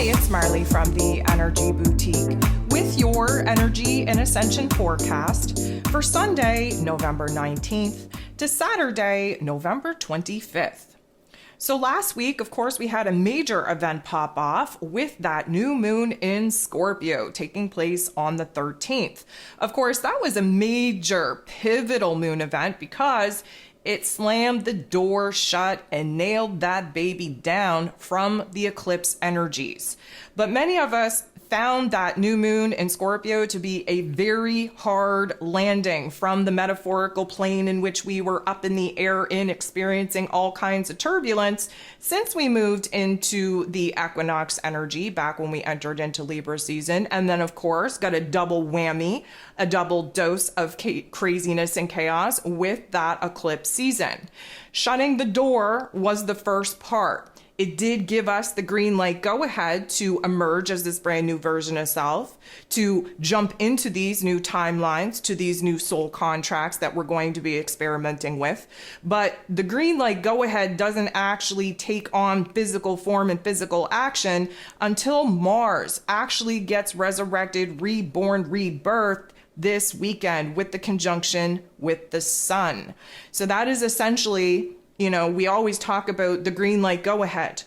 Hey, it's Marley from the Energy Boutique with your Energy and Ascension forecast for Sunday, November 19th to Saturday, November 25th. So last week, of course, we had a major event pop off with that new moon in Scorpio taking place on the 13th. Of course, that was a major pivotal moon event because it slammed the door shut and nailed that baby down from the eclipse energies. But many of us found that new moon in Scorpio to be a very hard landing from the metaphorical plane in which we were up in the air in experiencing all kinds of turbulence since we moved into the equinox energy back when we entered into Libra season. And then, of course, got a double whammy, a double dose of craziness and chaos with that eclipse season. Shutting the door was the first part. It did give us the green light go ahead to emerge as this brand new version of self, to jump into these new timelines, to these new soul contracts that we're going to be experimenting with. But the green light go ahead doesn't actually take on physical form and physical action until Mars actually gets resurrected, reborn, rebirthed this weekend with the conjunction with the sun. So that is essentially, we always talk about the green light go ahead.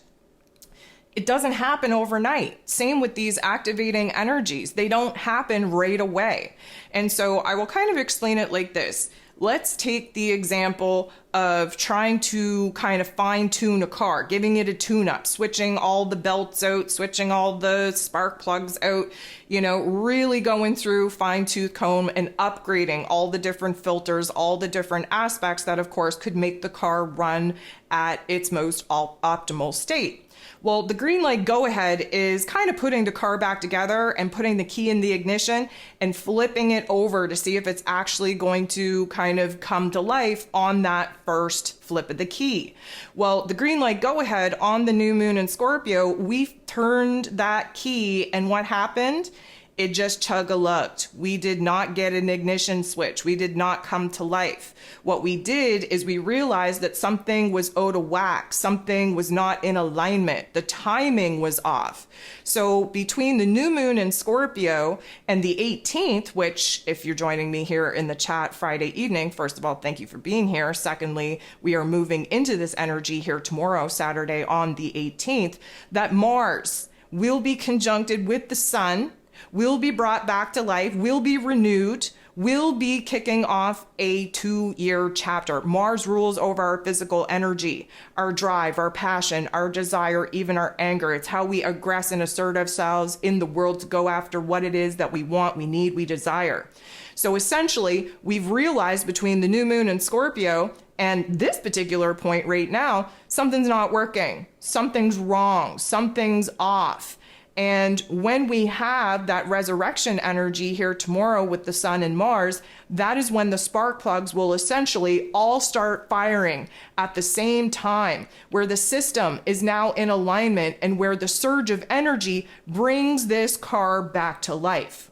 It doesn't happen overnight. Same with these activating energies. They don't happen right away. And so I will kind of explain it like this. Let's take the example of trying to kind of fine tune a car, giving it a tune up, switching all the belts out, switching all the spark plugs out, really going through fine tooth comb and upgrading all the different filters, all the different aspects that of course could make the car run at its most optimal state. Well, the green light go ahead is kind of putting the car back together and putting the key in the ignition and flipping it over to see if it's actually going to kind of come to life on that first flip of the key. Well, the green light go ahead on the new moon in Scorpio, we turned that key, and what happened? It just chug-a-lugged. We did not get an ignition switch. We did not come to life. What we did is we realized that something was out of whack. Something was not in alignment. The timing was off. So between the new moon in Scorpio and the 18th, which if you're joining me here in the chat Friday evening, first of all, thank you for being here. Secondly, we are moving into this energy here tomorrow, Saturday on the 18th, that Mars will be conjuncted with the sun, will be brought back to life, will be renewed, will be kicking off a 2-year chapter. Mars rules over our physical energy, our drive, our passion, our desire, even our anger. It's how we aggress and assert ourselves in the world to go after what it is that we want, we need, we desire. So essentially, we've realized between the new moon and Scorpio and this particular point right now, something's not working, something's wrong, something's off. And when we have that resurrection energy here tomorrow with the sun and Mars, that is when the spark plugs will essentially all start firing at the same time, where the system is now in alignment and where the surge of energy brings this car back to life.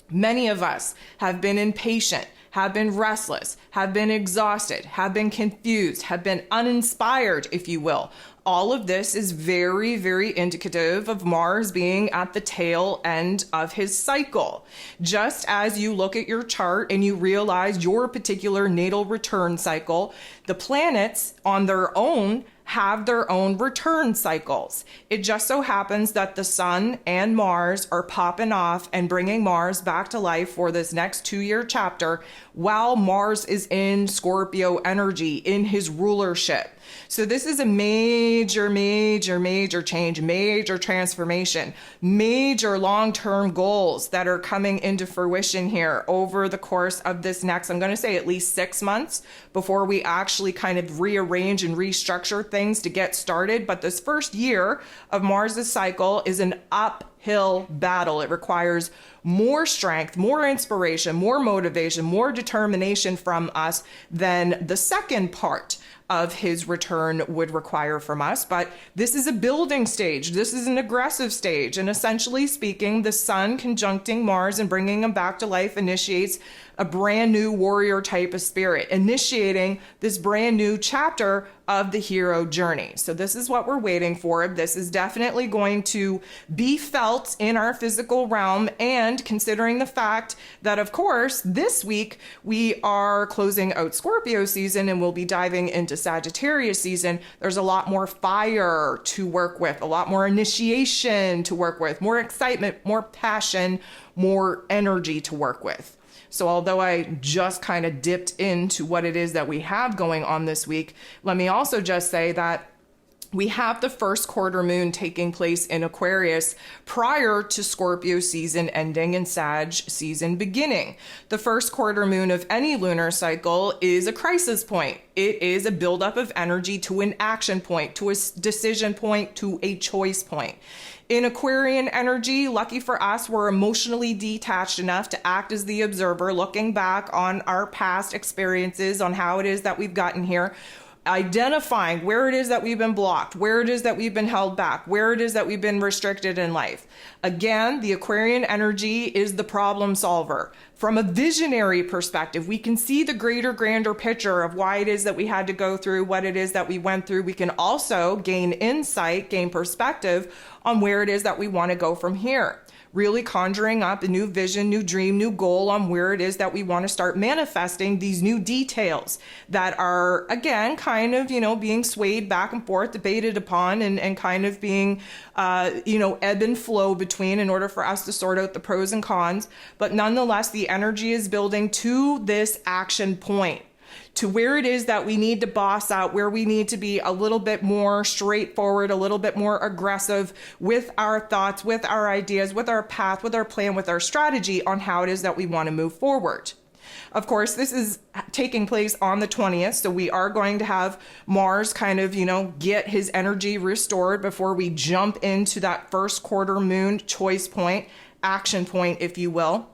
Many of us have been impatient, have been restless, have been exhausted, have been confused, have been uninspired, if you will. All of this is very, very indicative of Mars being at the tail end of his cycle. Just as you look at your chart and you realize your particular natal return cycle, the planets on their own have their own return cycles. It just so happens that the sun and Mars are popping off and bringing Mars back to life for this next 2-year chapter while Mars is in Scorpio energy in his rulership. So this is a major, major, major change, major transformation, major long-term goals that are coming into fruition here over the course of this next, I'm going to say at least 6 months before we actually kind of rearrange and restructure things to get started. But this first year of Mars's cycle is an uphill battle. It requires more strength, more inspiration, more motivation, more determination from us than the second part of his return would require from us. But this is a building stage. This is an aggressive stage. And essentially speaking, the sun conjuncting Mars and bringing him back to life initiates a brand new warrior type of spirit, initiating this brand new chapter of the hero journey. So this is what we're waiting for. This is definitely going to be felt in our physical realm, and considering the fact that, of course, this week we are closing out Scorpio season and we'll be diving into Sagittarius season, there's a lot more fire to work with, a lot more initiation to work with, more excitement, more passion, more energy to work with. So although I just kind of dipped into what it is that we have going on this week, let me also just say that we have the first quarter moon taking place in Aquarius prior to Scorpio season ending and Sag season beginning. The first quarter moon of any lunar cycle is a crisis point. It is a buildup of energy to an action point, to a decision point, to a choice point. In Aquarian energy, lucky for us, we're emotionally detached enough to act as the observer, looking back on our past experiences, on how it is that we've gotten here, identifying where it is that we've been blocked, where it is that we've been held back, where it is that we've been restricted in life. Again, the Aquarian energy is the problem solver. From a visionary perspective, we can see the greater, grander picture of why it is that we had to go through what it is that we went through. We can also gain insight, gain perspective on where it is that we want to go from here. Really conjuring up a new vision, new dream, new goal on where it is that we want to start manifesting these new details that are, again, kind of, being swayed back and forth, debated upon, and kind of being, ebb and flow between in order for us to sort out the pros and cons. But nonetheless, the energy is building to this action point, to where it is that we need to boss out, where we need to be a little bit more straightforward, a little bit more aggressive with our thoughts, with our ideas, with our path, with our plan, with our strategy on how it is that we want to move forward. Of course, this is taking place on the 20th, so we are going to have Mars kind of, get his energy restored before we jump into that first quarter moon choice point, action point, if you will.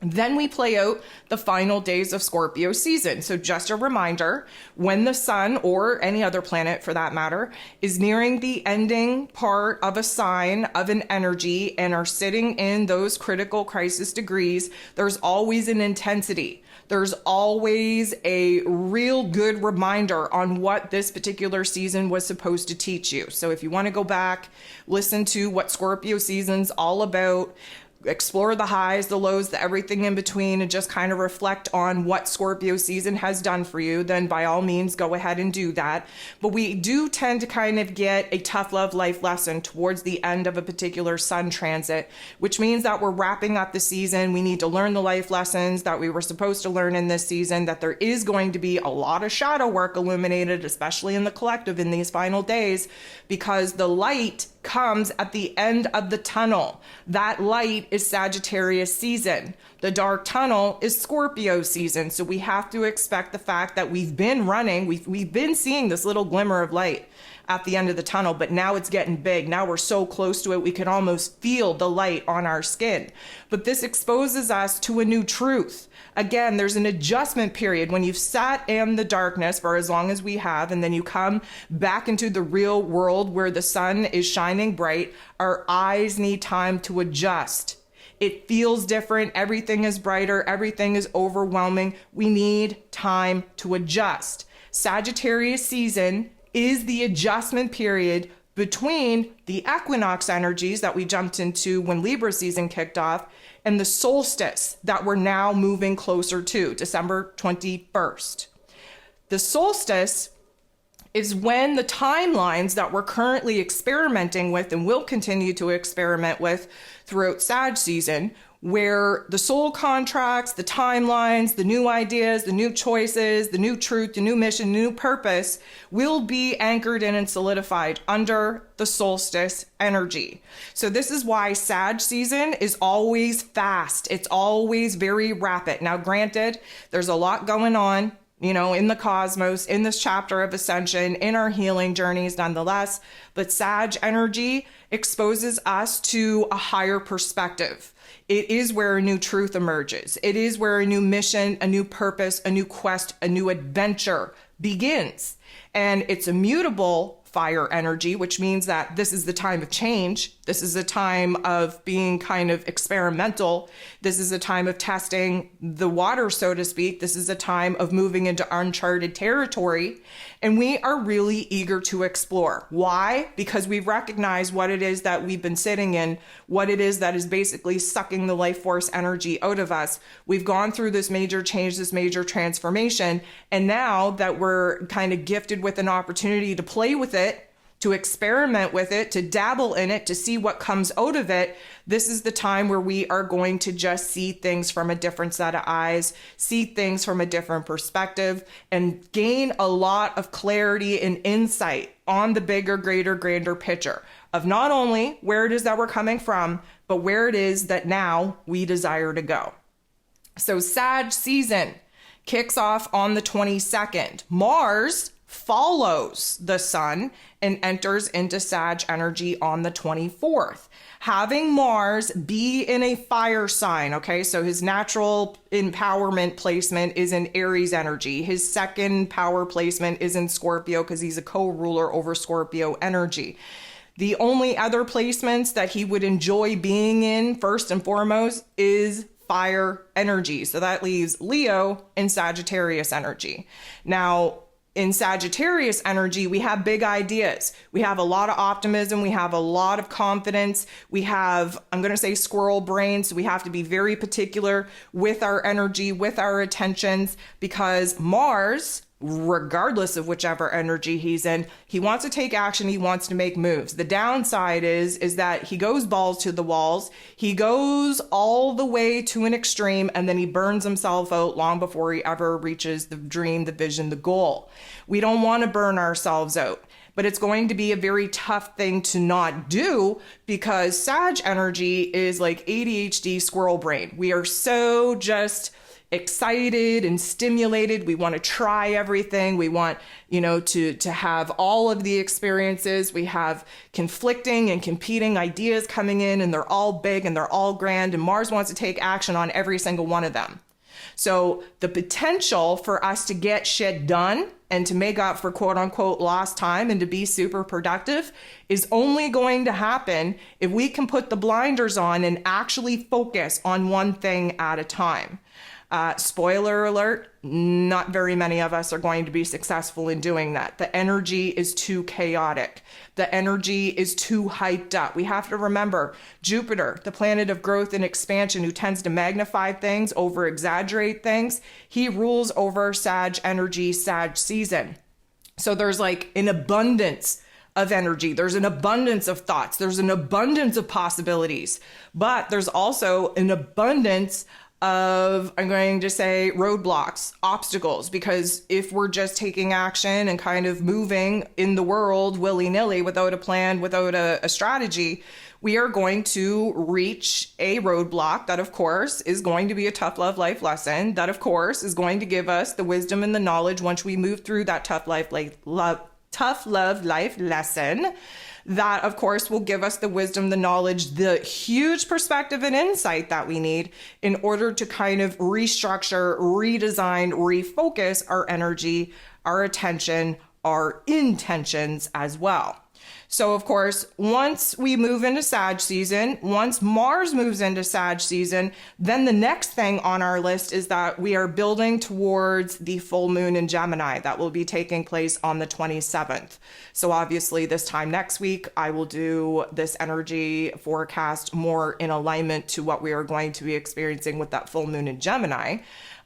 Then we play out the final days of Scorpio season. So just a reminder, when the sun, or any other planet for that matter, is nearing the ending part of a sign of an energy and are sitting in those critical crisis degrees, there's always an intensity. There's always a real good reminder on what this particular season was supposed to teach you. So if you want to go back, listen to what Scorpio season's all about, explore the highs, the lows, the everything in between, and just kind of reflect on what Scorpio season has done for you, then by all means go ahead and do that. But we do tend to kind of get a tough love life lesson towards the end of a particular sun transit, which means that we're wrapping up the season. We need to learn the life lessons that we were supposed to learn in this season, that there is going to be a lot of shadow work illuminated, especially in the collective in these final days, because the light comes at the end of the tunnel. That light is Sagittarius season. The dark tunnel is Scorpio season. So we have to expect the fact that we've been running, we've been seeing this little glimmer of light at the end of the tunnel, but now it's getting big. Now we're so close to it, we can almost feel the light on our skin. But this exposes us to a new truth. Again, there's an adjustment period when you've sat in the darkness for as long as we have, and then you come back into the real world where the sun is shining bright. Our eyes need time to adjust. It feels different. Everything is brighter. Everything is overwhelming. We need time to adjust. Sagittarius season is the adjustment period between the equinox energies that we jumped into when Libra season kicked off and the solstice that we're now moving closer to, December 21st. The solstice is when the timelines that we're currently experimenting with and will continue to experiment with throughout Sag season, where the soul contracts, the timelines, the new ideas, the new choices, the new truth, the new mission, new purpose will be anchored in and solidified under the solstice energy. So this is why Sag season is always fast. It's always very rapid. Now, granted, there's a lot going on, in the cosmos, in this chapter of Ascension, in our healing journeys nonetheless, but Sag energy exposes us to a higher perspective. It is where a new truth emerges. It is where a new mission, a new purpose, a new quest, a new adventure begins. And it's immutable fire energy, which means that this is the time of change. This is a time of being kind of experimental. This is a time of testing the water, so to speak. This is a time of moving into uncharted territory. And we are really eager to explore. Why? Because we've recognized what it is that we've been sitting in, what it is that is basically sucking the life force energy out of us. We've gone through this major change, this major transformation. And now that we're kind of gifted with an opportunity to play with it, to experiment with it, to dabble in it, to see what comes out of it, this is the time where we are going to just see things from a different set of eyes, see things from a different perspective, and gain a lot of clarity and insight on the bigger, greater, grander picture of not only where it is that we're coming from, but where it is that now we desire to go. So Sag season kicks off on the 22nd. Mars follows the sun and enters into Sag energy on the 24th. Having Mars be in a fire sign, okay, so his natural empowerment placement is in Aries energy. His second power placement is in Scorpio because he's a co-ruler over Scorpio energy. The only other placements that he would enjoy being in, first and foremost, is fire energy. So that leaves Leo and Sagittarius energy. Now, in Sagittarius energy, we have big ideas. We have a lot of optimism. We have a lot of confidence. We have, I'm going to say squirrel brain. So we have to be very particular with our energy, with our attentions, because Mars, regardless of whichever energy he's in, he wants to take action. He wants to make moves. The downside is that he goes balls to the walls. He goes all the way to an extreme, and then he burns himself out long before he ever reaches the dream, the vision, the goal. We don't want to burn ourselves out, but it's going to be a very tough thing to not do because Sag energy is like ADHD squirrel brain. We are so just excited and stimulated. We want to try everything. We want, to have all of the experiences. We have conflicting and competing ideas coming in, and they're all big and they're all grand, and Mars wants to take action on every single one of them. So the potential for us to get shit done and to make up for quote unquote lost time and to be super productive is only going to happen if we can put the blinders on and actually focus on one thing at a time. Spoiler alert, not very many of us are going to be successful in doing that. The energy is too chaotic. The energy is too hyped up. We have to remember Jupiter, the planet of growth and expansion, who tends to magnify things, over exaggerate things. He rules over Sag energy, Sag season. So there's like an abundance of energy. There's an abundance of thoughts. There's an abundance of possibilities, but there's also an abundance of, I'm going to say, roadblocks, obstacles, because if we're just taking action and kind of moving in the world willy-nilly without a plan, without a strategy, we are going to reach a roadblock that, of course, is going to be a tough love life lesson. That, of course, is going to give us the wisdom and the knowledge once we move through that tough love life lesson. That, of course, will give us the wisdom, the knowledge, the huge perspective and insight that we need in order to kind of restructure, redesign, refocus our energy, our attention, our intentions as well. So, of course, once we move into Sag season, once Mars moves into Sag season, then the next thing on our list is that we are building towards the full moon in Gemini that will be taking place on the 27th. So obviously this time next week, I will do this energy forecast more in alignment to what we are going to be experiencing with that full moon in Gemini.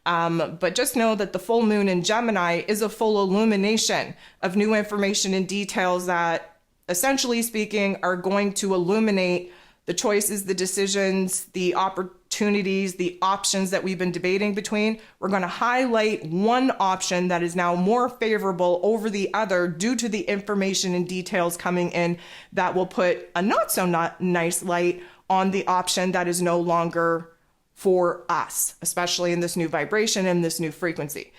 But just know that the full moon in Gemini is a full illumination of new information and details that, essentially speaking, are going to illuminate the choices, the decisions, the opportunities, the options that we've been debating between. We're going to highlight one option that is now more favorable over the other due to the information and details coming in that will put a not so nice light on the option that is no longer for us, especially in this new vibration and this new frequency.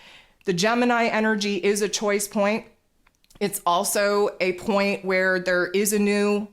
The Gemini energy is a choice point. It's also a point where there is a new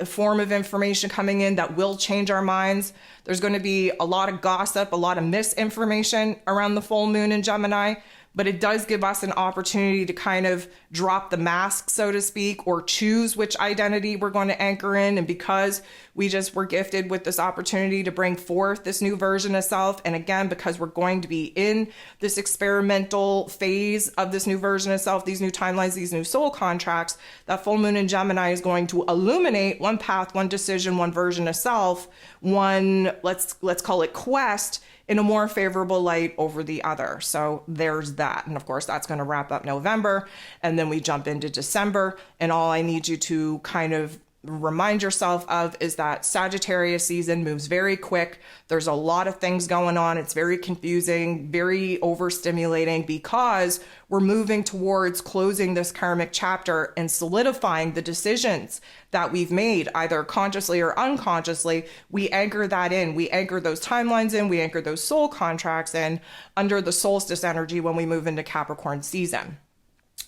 form of information coming in that will change our minds. There's going to be a lot of gossip, a lot of misinformation around the full moon in Gemini, but it does give us an opportunity to kind of drop the mask, so to speak, or choose which identity we're going to anchor in. And because we just were gifted with this opportunity to bring forth this new version of self, and again, because we're going to be in this experimental phase of this new version of self, these new timelines, these new soul contracts, that full moon in Gemini is going to illuminate one path, one decision, one version of self, one, let's call it quest, in a more favorable light over the other. So there's that. And of course, that's going to wrap up November. And then we jump into December. And all I need you to kind of remind yourself of is that Sagittarius season moves very quick. There's a lot of things going on. It's very confusing, very overstimulating, because we're moving towards closing this karmic chapter and solidifying the decisions that we've made, either consciously or unconsciously. We anchor that in. We anchor those timelines in. We anchor those soul contracts in under the solstice energy when we move into Capricorn season.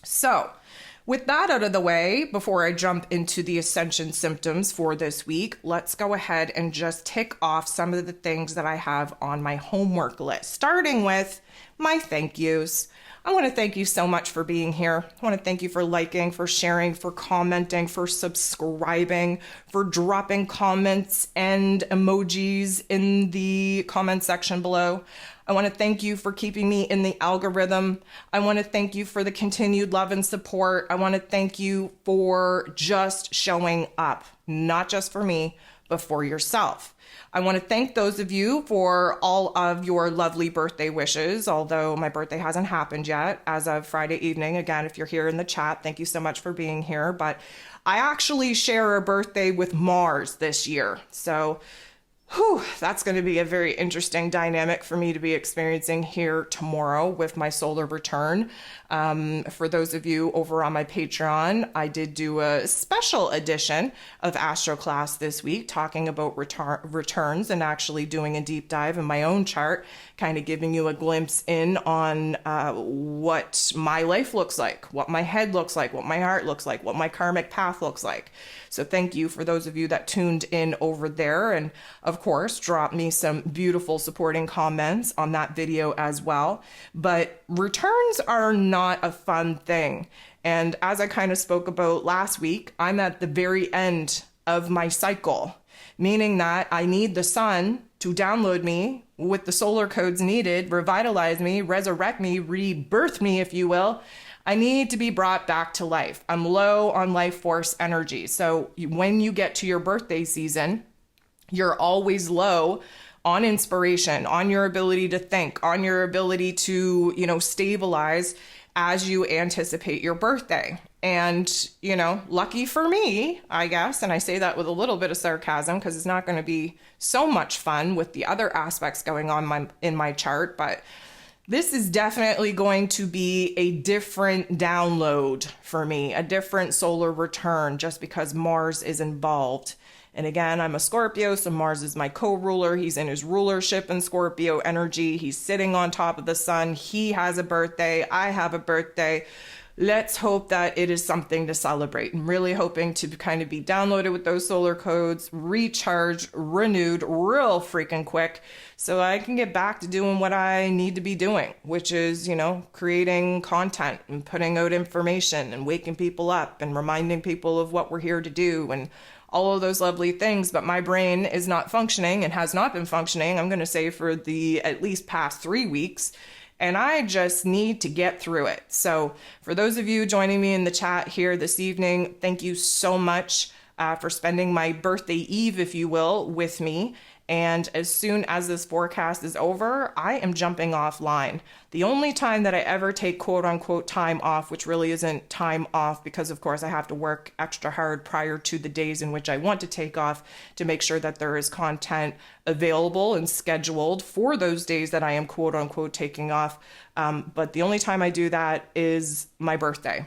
So, with that out of the way, before I jump into the Ascension symptoms for this week, let's go ahead and just tick off some of the things that I have on my homework list, starting with my thank yous. I want to thank you so much for being here. I want to thank you for liking, for sharing, for commenting, for subscribing, for dropping comments and emojis in the comment section below. I want to thank you for keeping me in the algorithm. I want to thank you for the continued love and support. I want to thank you for just showing up, not just for me, but for yourself. I want to thank those of you for all of your lovely birthday wishes, although my birthday hasn't happened yet as of Friday evening. Again, if you're here in the chat, thank you so much for being here. But I actually share a birthday with Mars this year. So that's going to be a very interesting dynamic for me to be experiencing here tomorrow with my solar return. For those of you over on my Patreon, I did do a special edition of Astro Class this week, talking about returns and actually doing a deep dive in my own chart, kind of giving you a glimpse in on what my life looks like, what my head looks like, what my heart looks like, what my karmic path looks like. So thank you for those of you that tuned in over there. And of course, drop me some beautiful supporting comments on that video as well. But returns are not a fun thing. And as I kind of spoke about last week, I'm at the very end of my cycle, meaning that I need the sun to download me with the solar codes needed, revitalize me, resurrect me, rebirth me, if you will. I need to be brought back to life. I'm low on life force energy. So when you get to your birthday season, you're always low on inspiration, on your ability to think, on your ability to, stabilize as you anticipate your birthday. And, lucky for me, I guess, and I say that with a little bit of sarcasm because it's not going to be so much fun with the other aspects going on in my chart, but this is definitely going to be a different download for me, a different solar return, just because Mars is involved. And again, I'm a Scorpio, so Mars is my co-ruler. He's in his rulership in Scorpio energy. He's sitting on top of the sun. He has a birthday. I have a birthday. Let's hope that it is something to celebrate. I'm really hoping to kind of be downloaded with those solar codes, recharged, renewed real freaking quick, so I can get back to doing what I need to be doing, which is, creating content and putting out information and waking people up and reminding people of what we're here to do and all of those lovely things. But my brain is not functioning and has not been functioning, I'm going to say, for the at least past 3 weeks. And I just need to get through it. So for those of you joining me in the chat here this evening, thank you so much for spending my birthday eve, if you will, with me. And as soon as this forecast is over, I am jumping offline. The only time that I ever take quote unquote time off, which really isn't time off because of course I have to work extra hard prior to the days in which I want to take off to make sure that there is content available and scheduled for those days that I am quote unquote taking off. But the only time I do that is my birthday.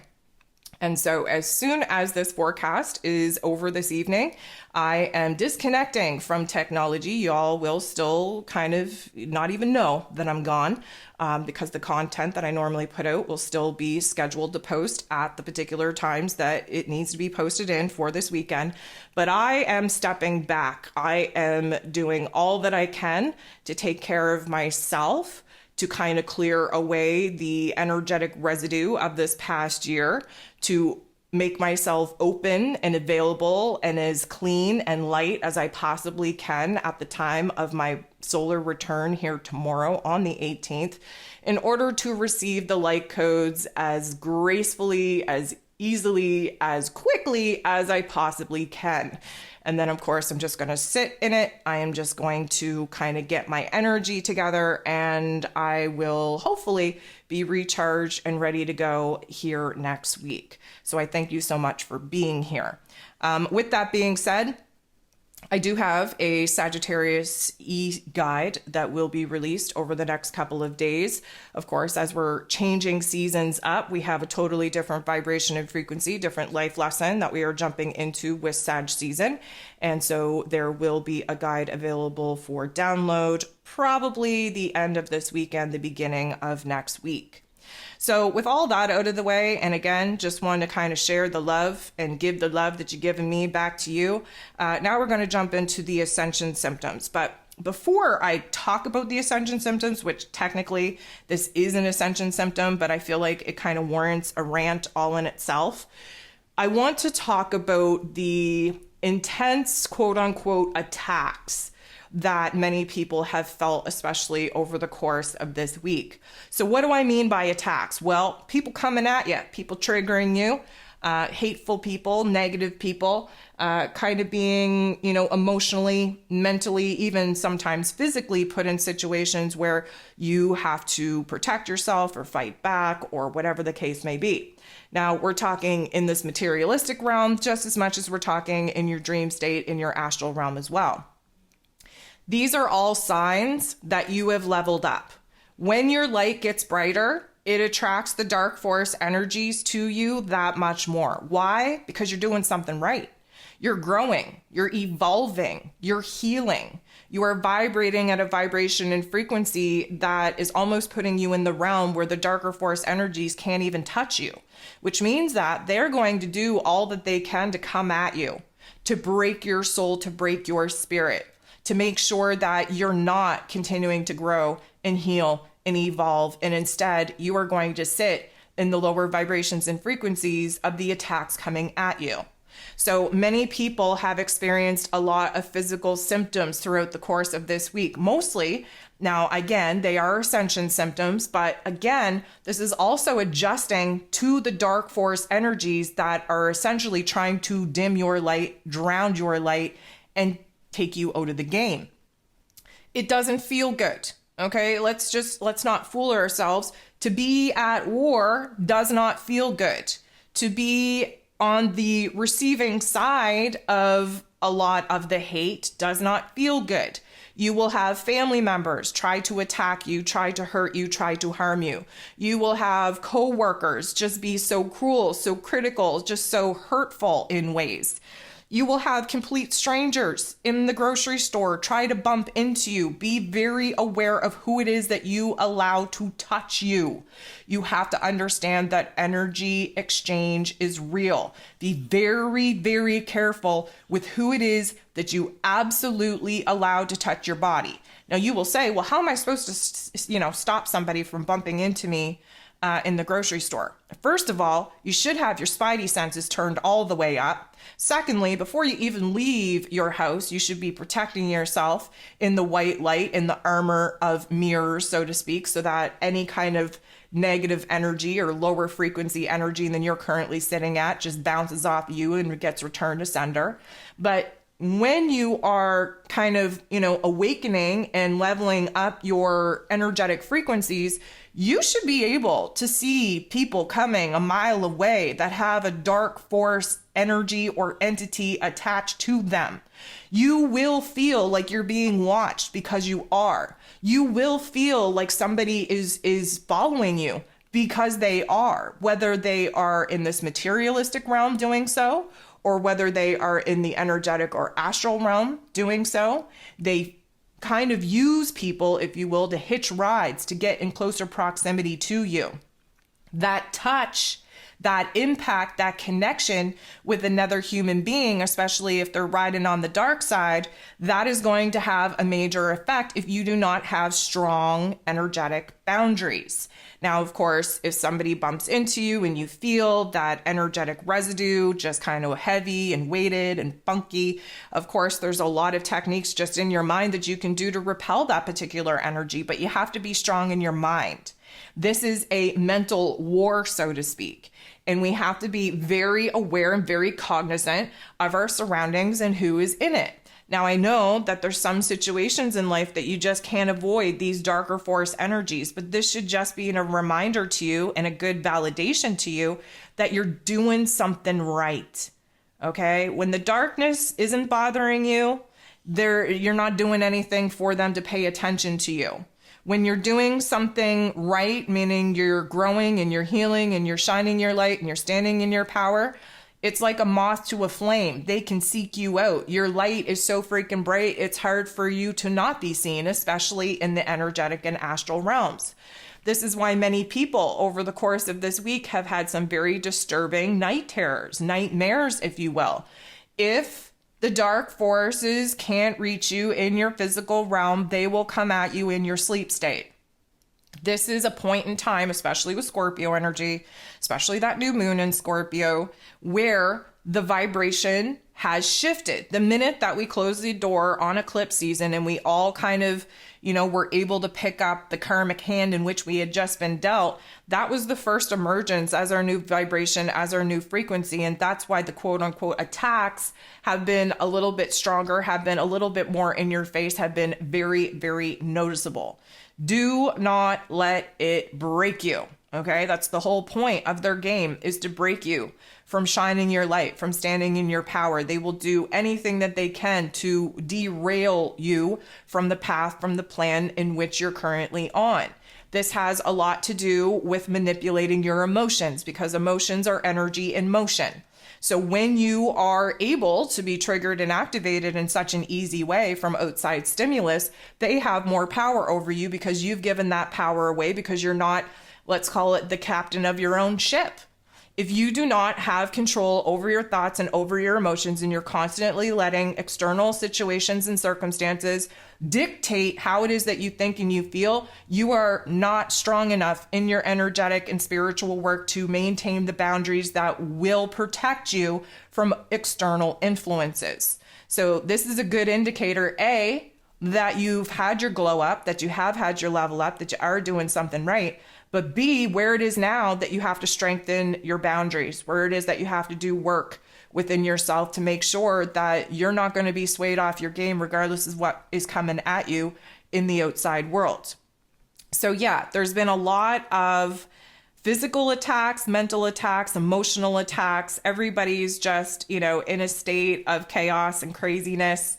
And so as soon as this forecast is over this evening, I am disconnecting from technology. Y'all will still kind of not even know that I'm gone because the content that I normally put out will still be scheduled to post at the particular times that it needs to be posted in for this weekend. But I am stepping back. I am doing all that I can to take care of myself, to kind of clear away the energetic residue of this past year, to make myself open and available and as clean and light as I possibly can at the time of my solar return here tomorrow on the 18th, in order to receive the light codes as gracefully, as easily, as quickly as I possibly can. And then, of course, I'm just going to sit in it. I am just going to kind of get my energy together, and I will hopefully be recharged and ready to go here next week. So I thank you so much for being here. With that being said, I do have a Sagittarius e-guide that will be released over the next couple of days. Of course, as we're changing seasons up, we have a totally different vibration and frequency, different life lesson that we are jumping into with Sag season. And so there will be a guide available for download, probably the end of this weekend, the beginning of next week. So with all that out of the way, and again, just want to kind of share the love and give the love that you've given me back to you. Now we're going to jump into the Ascension symptoms. But before I talk about the Ascension symptoms, which technically this is an Ascension symptom, but I feel like it kind of warrants a rant all in itself, I want to talk about the intense quote unquote attacks that many people have felt, especially over the course of this week. So what do I mean by attacks? Well, people coming at you, people triggering you, hateful people, negative people, kind of being, emotionally, mentally, even sometimes physically put in situations where you have to protect yourself or fight back or whatever the case may be. Now, we're talking in this materialistic realm just as much as we're talking in your dream state, in your astral realm as well. These are all signs that you have leveled up. When your light gets brighter, it attracts the dark force energies to you that much more. Why? Because you're doing something right. You're growing, you're evolving, you're healing. You are vibrating at a vibration and frequency that is almost putting you in the realm where the darker force energies can't even touch you, which means that they're going to do all that they can to come at you, to break your soul, to break your spirit, to make sure that you're not continuing to grow and heal and evolve. And instead, you are going to sit in the lower vibrations and frequencies of the attacks coming at you. So many people have experienced a lot of physical symptoms throughout the course of this week. Mostly, now again, they are Ascension symptoms, but again, this is also adjusting to the dark force energies that are essentially trying to dim your light, drown your light, and take you out of the game. It doesn't feel good. Okay, let's not fool ourselves. To be at war does not feel good. To be on the receiving side of a lot of the hate does not feel good. You will have family members try to attack you, try to hurt you, try to harm you. You will have co-workers just be so cruel, so critical, just so hurtful in ways. You will have complete strangers in the grocery store try to bump into you. Be very aware of who it is that you allow to touch you. You have to understand that energy exchange is real. Be very, very careful with who it is that you absolutely allow to touch your body. Now you will say, well, how am I supposed to, stop somebody from bumping into me in the grocery store? First of all, you should have your spidey senses turned all the way up. Secondly, before you even leave your house, you should be protecting yourself in the white light, in the armor of mirrors, so to speak, so that any kind of negative energy or lower frequency energy than you're currently sitting at just bounces off you and gets returned to sender. But when you are kind of, awakening and leveling up your energetic frequencies, you should be able to see people coming a mile away that have a dark force energy or entity attached to them. You will feel like you're being watched because you are. You will feel like somebody is following you because they are, whether they are in this materialistic realm doing so, or whether they are in the energetic or astral realm doing so. They kind of use people, if you will, to hitch rides to get in closer proximity to you. That touch, that impact, that connection with another human being, especially if they're riding on the dark side, that is going to have a major effect if you do not have strong energetic boundaries. Now, of course, if somebody bumps into you and you feel that energetic residue, just kind of heavy and weighted and funky, of course, there's a lot of techniques just in your mind that you can do to repel that particular energy, but you have to be strong in your mind. This is a mental war, so to speak. And we have to be very aware and very cognizant of our surroundings and who is in it. Now, I know that there's some situations in life that you just can't avoid these darker force energies, but this should just be a reminder to you and a good validation to you that you're doing something right. Okay? When the darkness isn't bothering you, you're not doing anything for them to pay attention to you. When you're doing something right, meaning you're growing and you're healing and you're shining your light and you're standing in your power, it's like a moth to a flame. They can seek you out. Your light is so freaking bright, it's hard for you to not be seen, especially in the energetic and astral realms. This is why many people over the course of this week have had some very disturbing night terrors, nightmares, if you will. If the dark forces can't reach you in your physical realm, they will come at you in your sleep state. This is a point in time, especially with Scorpio energy, especially that new moon in Scorpio, where the vibration has shifted. The minute that we close the door on eclipse season and we all kind of, were able to pick up the karmic hand in which we had just been dealt, that was the first emergence as our new vibration, as our new frequency. And that's why the quote unquote attacks have been a little bit stronger, have been a little bit more in your face, have been very, very noticeable. Do not let it break you. Okay, that's the whole point of their game, is to break you from shining your light, from standing in your power. They will do anything that they can to derail you from the path, from the plan in which you're currently on. This has a lot to do with manipulating your emotions, because emotions are energy in motion. So when you are able to be triggered and activated in such an easy way from outside stimulus, they have more power over you because you've given that power away, because you're not, let's call it, the captain of your own ship. If you do not have control over your thoughts and over your emotions, and you're constantly letting external situations and circumstances dictate how it is that you think and you feel, you are not strong enough in your energetic and spiritual work to maintain the boundaries that will protect you from external influences. So this is a good indicator, A, that you've had your glow up, that you have had your level up, that you are doing something right. But B, where it is now that you have to strengthen your boundaries, where it is that you have to do work within yourself to make sure that you're not going to be swayed off your game regardless of what is coming at you in the outside world. So yeah, there's been a lot of physical attacks, mental attacks, emotional attacks. Everybody's just, in a state of chaos and craziness.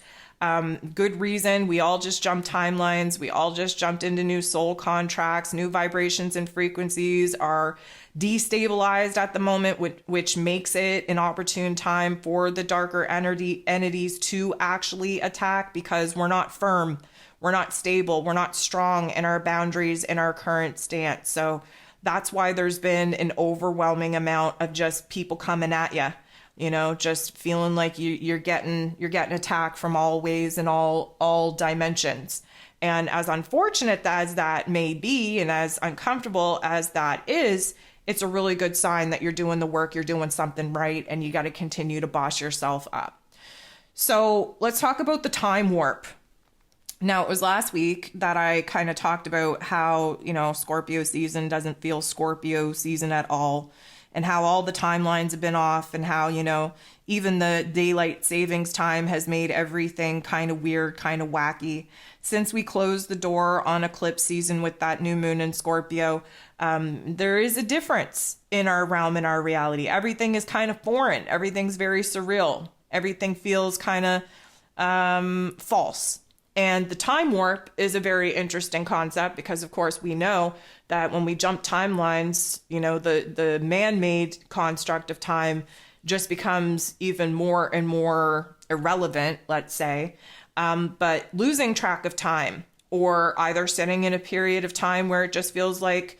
Good reason. We all just jumped timelines. We all just jumped into new soul contracts. New vibrations and frequencies are destabilized at the moment, which makes it an opportune time for the darker entities to actually attack, because we're not firm, we're not stable, we're not strong in our boundaries, in our current stance. So that's why there's been an overwhelming amount of just people coming at you. Just feeling like you're getting attacked from all ways and all dimensions. And as unfortunate as that may be, and as uncomfortable as that is, it's a really good sign that you're doing the work, you're doing something right, and you got to continue to boss yourself up. So let's talk about the time warp. Now, it was last week that I kind of talked about how, Scorpio season doesn't feel Scorpio season at all, and how all the timelines have been off, and how, even the daylight savings time has made everything kind of weird, kind of wacky. Since we closed the door on eclipse season with that new moon in Scorpio, there is a difference in our realm, in our reality. Everything is kind of foreign. Everything's very surreal. Everything feels kind of false. And the time warp is a very interesting concept, because, of course, we know that when we jump timelines, the man-made construct of time just becomes even more and more irrelevant, let's say. But losing track of time, or either sitting in a period of time where it just feels like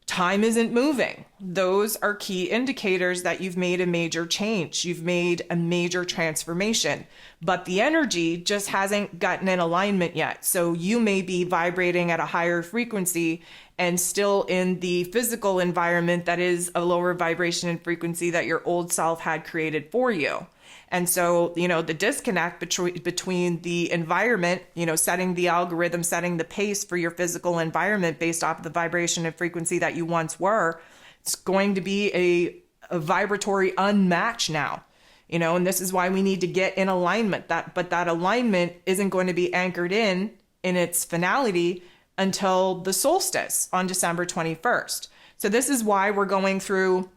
time isn't moving. Those are key indicators that you've made a major change. You've made a major transformation, but the energy just hasn't gotten in alignment yet. So you may be vibrating at a higher frequency and still in the physical environment that is a lower vibration and frequency that your old self had created for you. And so, the disconnect between the environment, setting the algorithm, setting the pace for your physical environment based off the vibration and frequency that you once were, it's going to be a vibratory unmatch now, and this is why we need to get in alignment. But that alignment isn't going to be anchored in its finality until the solstice on December 21st. So this is why we're going through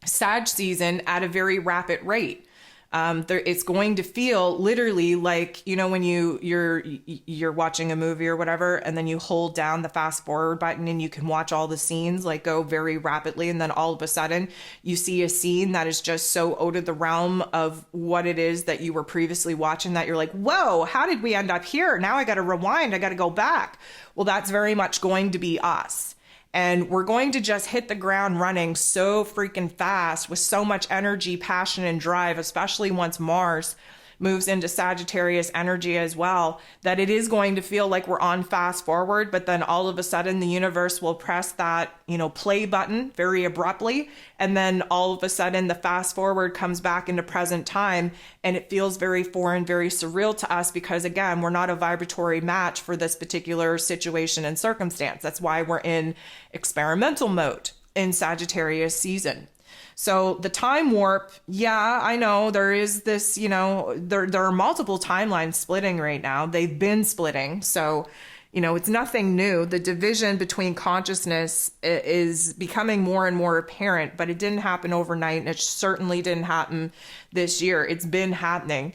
Sag season at a very rapid rate. It's going to feel literally like, when you're watching a movie or whatever, and then you hold down the fast forward button and you can watch all the scenes like go very rapidly. And then all of a sudden you see a scene that is just so out of the realm of what it is that you were previously watching that you're like, whoa, how did we end up here? Now I got to rewind. I got to go back. Well, that's very much going to be us. And we're going to just hit the ground running so freaking fast with so much energy, passion, and drive, especially once Mars moves into Sagittarius energy as well, that it is going to feel like we're on fast forward, but then all of a sudden the universe will press that, play button very abruptly. And then all of a sudden the fast forward comes back into present time, and it feels very foreign, very surreal to us because, again, we're not a vibratory match for this particular situation and circumstance. That's why we're in experimental mode in Sagittarius season. So the time warp, yeah, I know there is this, there are multiple timelines splitting right now. They've been splitting. So, it's nothing new. The division between consciousness is becoming more and more apparent, but it didn't happen overnight. And it certainly didn't happen this year. It's been happening.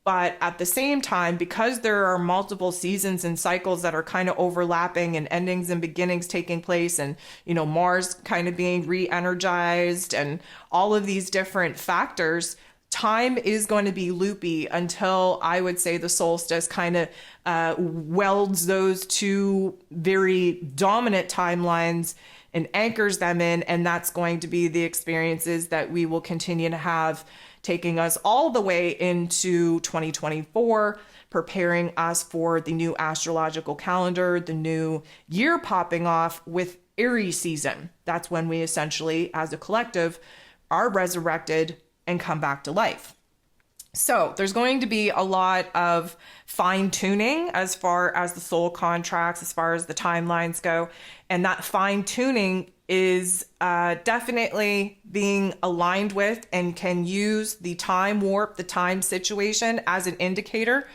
But at the same time, because there are multiple seasons and cycles that are kind of overlapping and endings and beginnings taking place, and, Mars kind of being re-energized and all of these different factors, time is going to be loopy until, I would say, the solstice kind of welds those two very dominant timelines and anchors them in. And that's going to be the experiences that we will continue to have, taking us all the way into 2024, preparing us for the new astrological calendar, the new year popping off with Aries season. That's when we essentially, as a collective, are resurrected and come back to life. So there's going to be a lot of fine tuning as far as the soul contracts, as far as the timelines go. And that fine tuning is definitely being aligned with and can use the time warp, the time situation as an indicator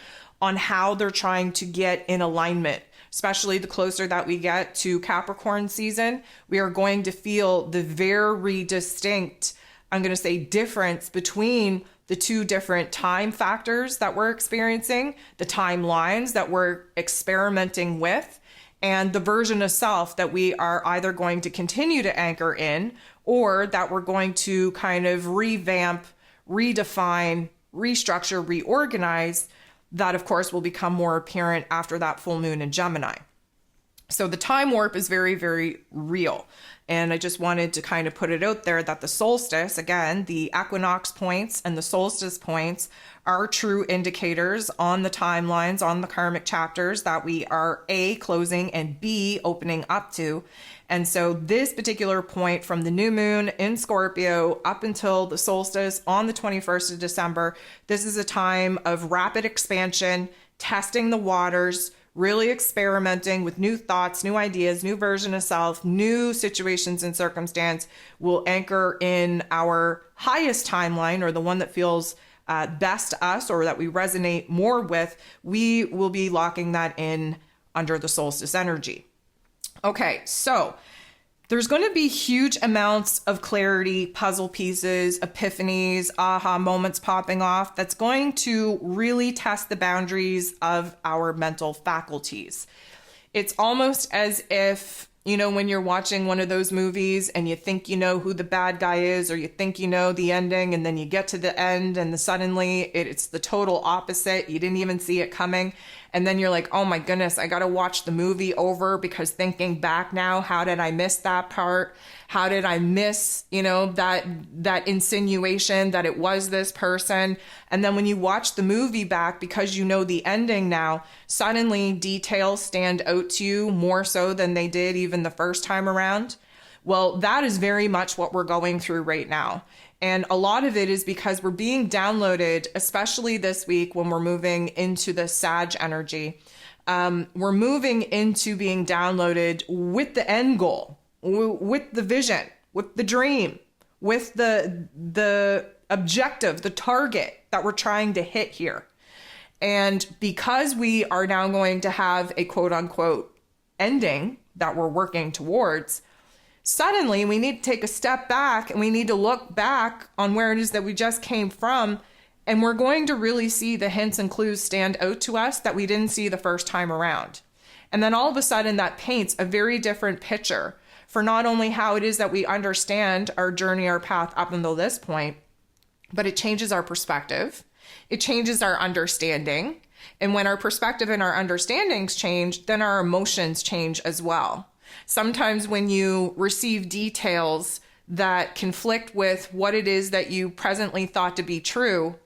on how they're trying to get in alignment. Especially the closer that we get to Capricorn season, we are going to feel the very distinct, I'm going to say, difference between the two different time factors that we're experiencing, the timelines that we're experimenting with, and the version of self that we are either going to continue to anchor in or that we're going to kind of revamp, redefine, restructure, reorganize. That, of course, will become more apparent after that full moon in Gemini. So the time warp is very, very real. And I just wanted to kind of put it out there that the solstice, again, the equinox points and the solstice points are true indicators on the timelines, on the karmic chapters that we are A, closing, and B, opening up to. And so this particular point from the new moon in Scorpio up until the solstice on the 21st of December, this is a time of rapid expansion, testing the waters, really experimenting with new thoughts, new ideas, new version of self, new situations and circumstance will anchor in our highest timeline, or the one that feels best to us or that we resonate more with. We will be locking that in under the solstice energy. Okay, so there's going to be huge amounts of clarity, puzzle pieces, epiphanies, aha moments popping off that's going to really test the boundaries of our mental faculties. It's almost as if, when you're watching one of those movies and you think you know who the bad guy is, or you think you know the ending, and then you get to the end and suddenly it's the total opposite. You didn't even see it coming. And then you're like, oh my goodness, I got to watch the movie over because thinking back now, how did I miss that part? How did I miss, that insinuation that it was this person? And then when you watch the movie back, because you know the ending now, suddenly details stand out to you more so than they did even the first time around. Well, that is very much what we're going through right now. And a lot of it is because we're being downloaded, especially this week when we're moving into the Sag energy. We're moving into being downloaded with the end goal, with the vision, with the dream, with the objective, the target that we're trying to hit here. And because we are now going to have a quote unquote ending that we're working towards, suddenly we need to take a step back and we need to look back on where it is that we just came from. And we're going to really see the hints and clues stand out to us that we didn't see the first time around. And then all of a sudden that paints a very different picture for not only how it is that we understand our journey, our path up until this point, but it changes our perspective. It changes our understanding. And when our perspective and our understandings change, then our emotions change as well. Sometimes when you receive details that conflict with what it is that you presently thought to be true,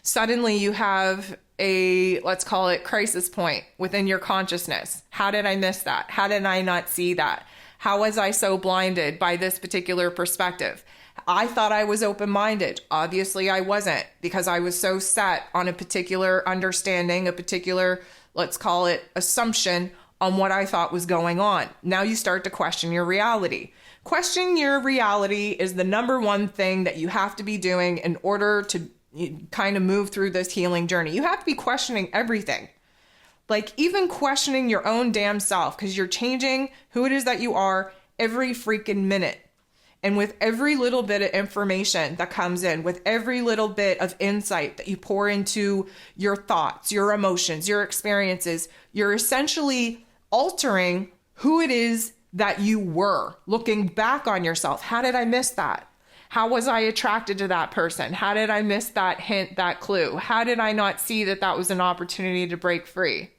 suddenly you have a, let's call it, crisis point within your consciousness. How did I miss that? How did I not see that? How was I so blinded by this particular perspective? I thought I was open-minded. Obviously, I wasn't, because I was so set on a particular understanding, a particular, let's call it, assumption on what I thought was going on. Now you start to question your reality. Questioning your reality is the number one thing that you have to be doing in order to kind of move through this healing journey. You have to be questioning everything. Like even questioning your own damn self, because you're changing who it is that you are every freaking minute. And with every little bit of information that comes in, with every little bit of insight that you pour into your thoughts, your emotions, your experiences, you're essentially altering who it is that you were. Looking back on yourself, how did I miss that? How was I attracted to that person? How did I miss that hint, that clue? How did I not see that that was an opportunity to break free?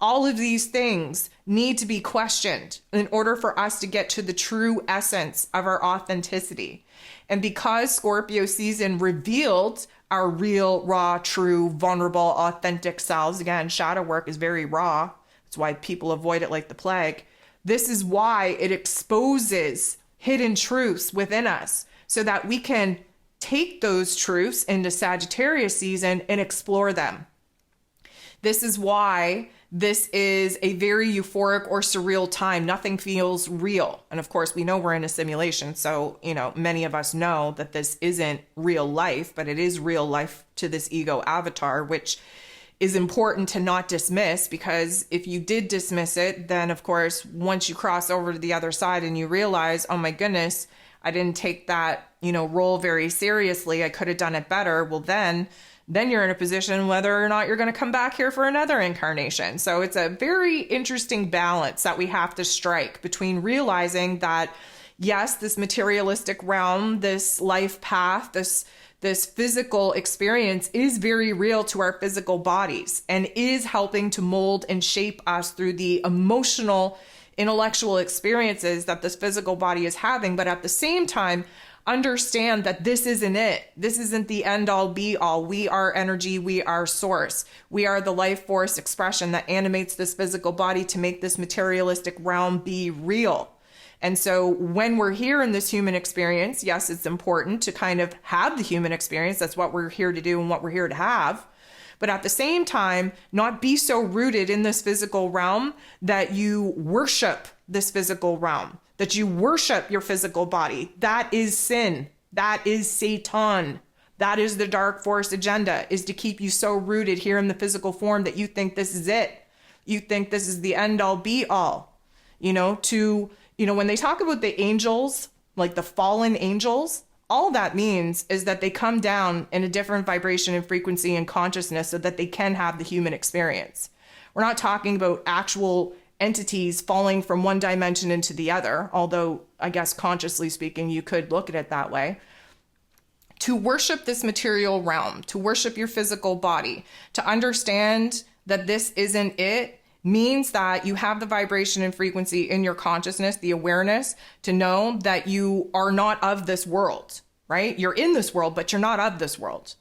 All of these things need to be questioned in order for us to get to the true essence of our authenticity. And because Scorpio season revealed our real, raw, true, vulnerable, authentic selves, again, shadow work is very raw. That's why people avoid it like the plague. This is why it exposes hidden truths within us so that we can take those truths into Sagittarius season and explore them. This is why this is a very euphoric or surreal time. Nothing feels real. And of course, we know we're in a simulation. So, many of us know that this isn't real life, but it is real life to this ego avatar, which is important to not dismiss, because if you did dismiss it, then of course, once you cross over to the other side and you realize, oh my goodness, I didn't take that, role very seriously. I could have done it better. Well, then you're in a position whether or not you're going to come back here for another incarnation. So it's a very interesting balance that we have to strike between realizing that, yes, this materialistic realm, this life path, this physical experience is very real to our physical bodies and is helping to mold and shape us through the emotional, intellectual experiences that this physical body is having. But at the same time, understand that this isn't it. This isn't the end all be all. We are energy. We are source. We are the life force expression that animates this physical body to make this materialistic realm be real. And so when we're here in this human experience, yes, it's important to kind of have the human experience. That's what we're here to do and what we're here to have. But at the same time, not be so rooted in this physical realm that you worship this physical realm, that you worship your physical body. That is sin. That is Satan. That is the dark force agenda, is to keep you so rooted here in the physical form that you think this is it. You think this is the end all be all. When they talk about the angels, like the fallen angels, all that means is that they come down in a different vibration and frequency and consciousness so that they can have the human experience. We're not talking about actual entities falling from one dimension into the other, although I guess consciously speaking, you could look at it that way. To worship this material realm, to worship your physical body, to understand that this isn't it means that you have the vibration and frequency in your consciousness, the awareness to know that you are not of this world, right? You're in this world, but you're not of this world.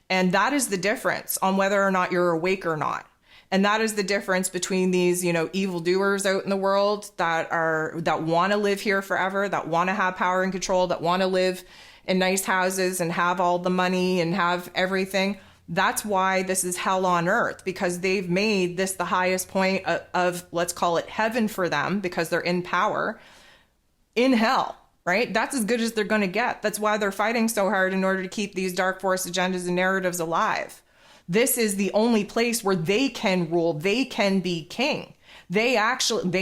And that is the difference on whether or not you're awake or not. And that is the difference between these, evildoers out in the world that want to live here forever, that want to have power and control, that want to live in nice houses and have all the money and have everything. That's why this is hell on earth, because they've made this the highest point of, let's call it heaven for them, because they're in power, in hell, right? That's as good as they're going to get. That's why they're fighting so hard in order to keep these dark force agendas and narratives alive. This is the only place where they can rule. They can be king. They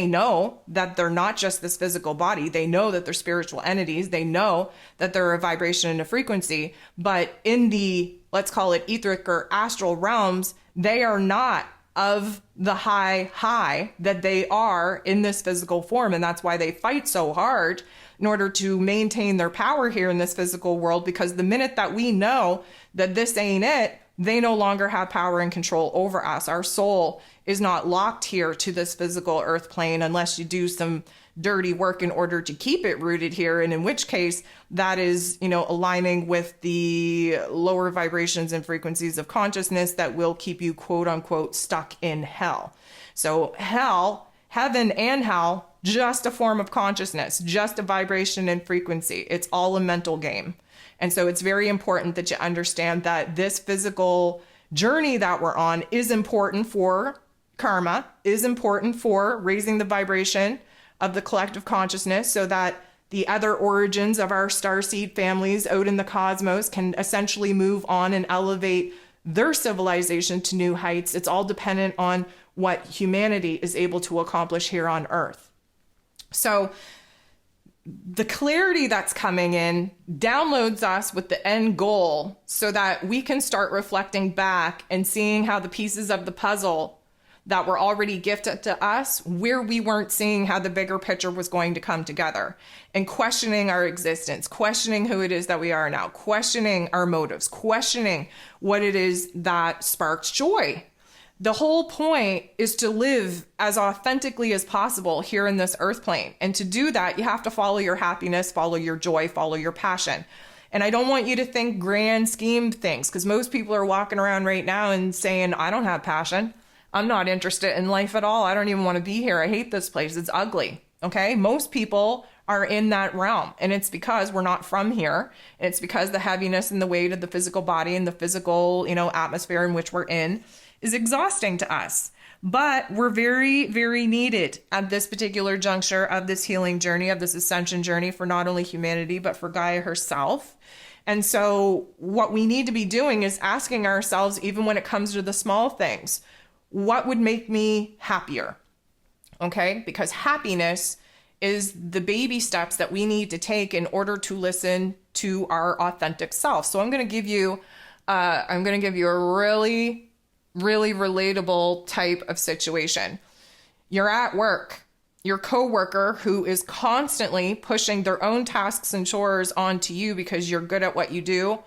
know that they're not just this physical body. They know that they're spiritual entities. They know that they're a vibration and a frequency, but in the, let's call it etheric or astral realms, they are not of the high that they are in this physical form. And that's why they fight so hard in order to maintain their power here in this physical world, because the minute that we know that this ain't it, they no longer have power and control over us. Our soul is not locked here to this physical earth plane unless you do some dirty work in order to keep it rooted here. And in which case that is, aligning with the lower vibrations and frequencies of consciousness that will keep you, quote unquote, stuck in hell. So heaven and hell, just a form of consciousness, just a vibration and frequency. It's all a mental game. And so it's very important that you understand that this physical journey that we're on is important for karma, is important for raising the vibration of the collective consciousness so that the other origins of our starseed families out in the cosmos can essentially move on and elevate their civilization to new heights. It's all dependent on what humanity is able to accomplish here on Earth. So the clarity that's coming in downloads us with the end goal so that we can start reflecting back and seeing how the pieces of the puzzle that were already gifted to us, where we weren't seeing how the bigger picture was going to come together, and questioning our existence, questioning who it is that we are now, questioning our motives, questioning what it is that sparks joy. The whole point is to live as authentically as possible here in this earth plane. And to do that, you have to follow your happiness, follow your joy, follow your passion. And I don't want you to think grand scheme things, because most people are walking around right now and saying, I don't have passion. I'm not interested in life at all. I don't even want to be here. I hate this place. It's ugly. Okay. Most people are in that realm, and it's because we're not from here. And it's because the heaviness and the weight of the physical body and the physical, atmosphere in which we're in is exhausting to us. But we're very, very needed at this particular juncture of this healing journey, of this ascension journey for not only humanity, but for Gaia herself. And so what we need to be doing is asking ourselves, even when it comes to the small things, what would make me happier? Okay? Because happiness is the baby steps that we need to take in order to listen to our authentic self. So I'm going to give you a really relatable type of situation. You're at work. Your coworker who is constantly pushing their own tasks and chores onto you because you're good at what you do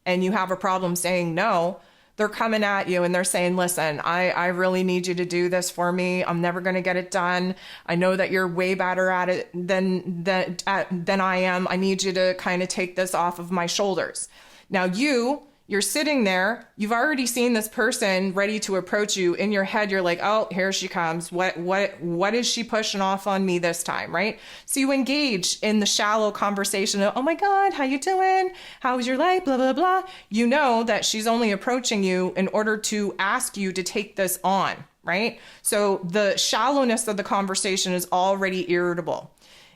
and you have a problem saying no. They're coming at you and they're saying, listen, I really need you to do this for me. I'm never going to get it done. I know that you're way better at it than I am. I need you to kind of take this off of my shoulders. Now you're sitting there. You've already seen this person ready to approach you. In your head, you're like, oh, here she comes. What is she pushing off on me this time, right? So you engage in the shallow conversation of, oh my God, how you doing? How was your life? Blah, blah, blah. You know that she's only approaching you in order to ask you to take this on, right? So the shallowness of the conversation is already irritable.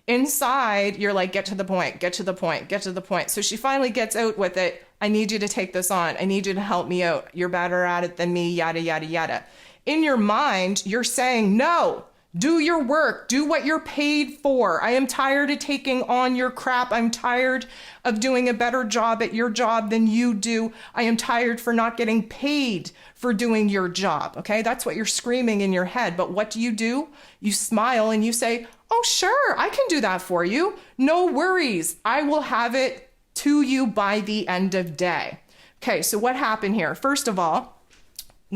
Inside, you're like, get to the point, get to the point, get to the point. So she finally gets out with it. I need you to take this on. I need you to help me out. You're better at it than me, yada, yada, yada. In your mind, you're saying, no, do your work. Do what you're paid for. I am tired of taking on your crap. I'm tired of doing a better job at your job than you do. I am tired for not getting paid for doing your job. Okay, that's what you're screaming in your head. But what do? You smile and you say, oh, sure, I can do that for you. No worries. I will have it to you by the end of day. Okay, so what happened here? First of all,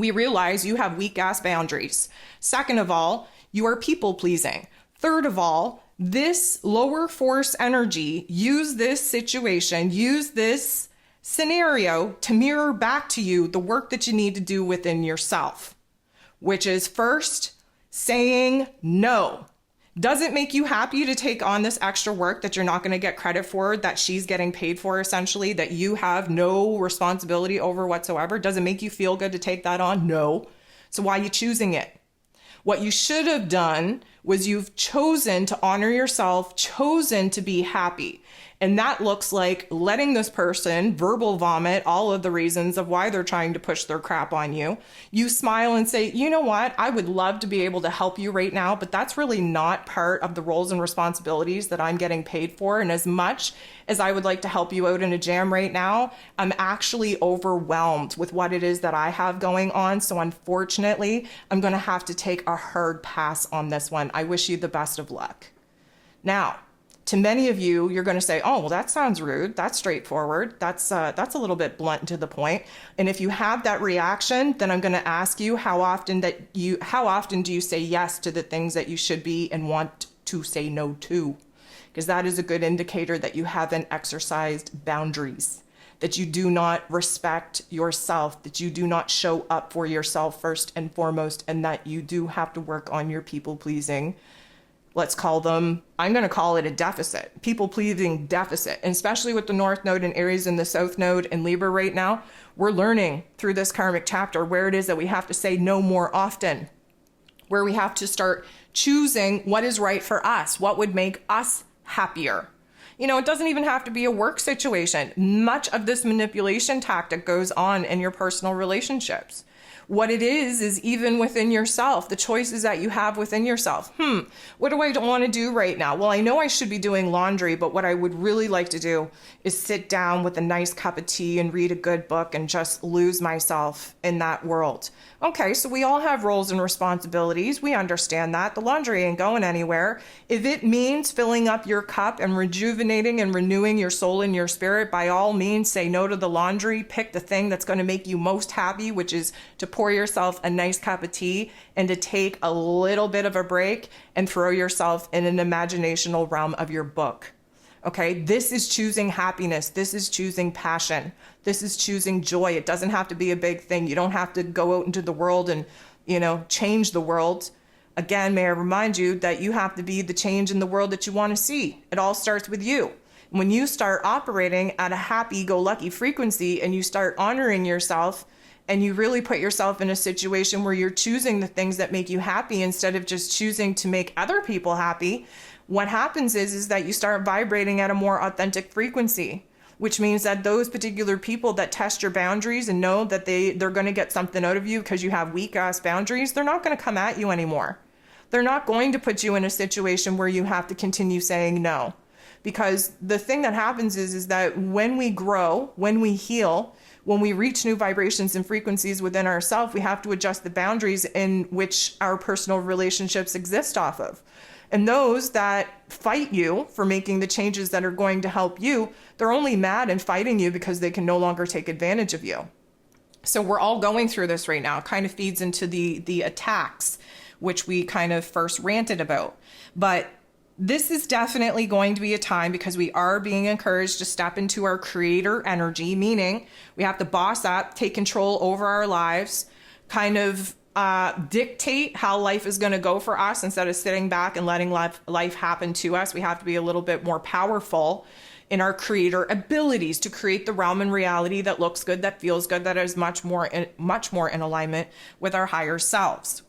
we realize you have weak ass boundaries. Second of all, you are people pleasing. Third of all, this lower force energy, use this situation, use this scenario to mirror back to you the work that you need to do within yourself, which is first saying no. Does it make you happy to take on this extra work that you're not going to get credit for, that she's getting paid for essentially, that you have no responsibility over whatsoever? Does it make you feel good to take that on? No. So why are you choosing it? What you should have done was you've chosen to honor yourself, chosen to be happy. And that looks like letting this person verbal vomit all of the reasons of why they're trying to push their crap on you. You smile and say, you know what? I would love to be able to help you right now, but that's really not part of the roles and responsibilities that I'm getting paid for. And as much as I would like to help you out in a jam right now, I'm actually overwhelmed with what it is that I have going on. So unfortunately, I'm going to have to take a hard pass on this one. I wish you the best of luck. Now, to many of you, you're going to say, oh, well, that sounds rude. That's straightforward. That's a little bit blunt and to the point. And if you have that reaction, then I'm going to ask you how often do you say yes to the things that you should be and want to say no to? Because that is a good indicator that you haven't exercised boundaries, that you do not respect yourself, that you do not show up for yourself first and foremost, and that you do have to work on your people pleasing. Let's call them, I'm going to call it a deficit, people pleasing deficit, and especially with the North Node and Aries and the South Node in Libra right now. We're learning through this karmic chapter where it is that we have to say no more often, where we have to start choosing what is right for us, what would make us happier. You know, it doesn't even have to be a work situation. Much of this manipulation tactic goes on in your personal relationships. What it is even within yourself, the choices that you have within yourself. What do I want to do right now? Well, I know I should be doing laundry, but what I would really like to do is sit down with a nice cup of tea and read a good book and just lose myself in that world. Okay, so we all have roles and responsibilities. We understand that. The laundry ain't going anywhere. If it means filling up your cup and rejuvenating and renewing your soul and your spirit, by all means, say no to the laundry. Pick the thing that's going to make you most happy, which is to pour yourself a nice cup of tea and to take a little bit of a break and throw yourself in an imaginational realm of your book. Okay, this is choosing happiness. This is choosing passion. This is choosing joy. It doesn't have to be a big thing. You don't have to go out into the world and, change the world. Again, may I remind you that you have to be the change in the world that you want to see. It all starts with you. When you start operating at a happy-go-lucky frequency and you start honoring yourself and you really put yourself in a situation where you're choosing the things that make you happy instead of just choosing to make other people happy, what happens is that you start vibrating at a more authentic frequency, which means that those particular people that test your boundaries and know that they're going to get something out of you because you have weak ass boundaries, they're not going to come at you anymore. They're not going to put you in a situation where you have to continue saying no. Because the thing that happens is that when we grow, when we heal, when we reach new vibrations and frequencies within ourselves, we have to adjust the boundaries in which our personal relationships exist off of. And those that fight you for making the changes that are going to help you, they're only mad and fighting you because they can no longer take advantage of you. So we're all going through this right now. It kind of feeds into the attacks, which we kind of first ranted about. But this is definitely going to be a time because we are being encouraged to step into our creator energy, meaning we have to boss up, take control over our lives, kind of dictate how life is going to go for us instead of sitting back and letting life happen to us. We have to be a little bit more powerful in our creator abilities to create the realm and reality that looks good, that feels good, that is much more in alignment with our higher selves.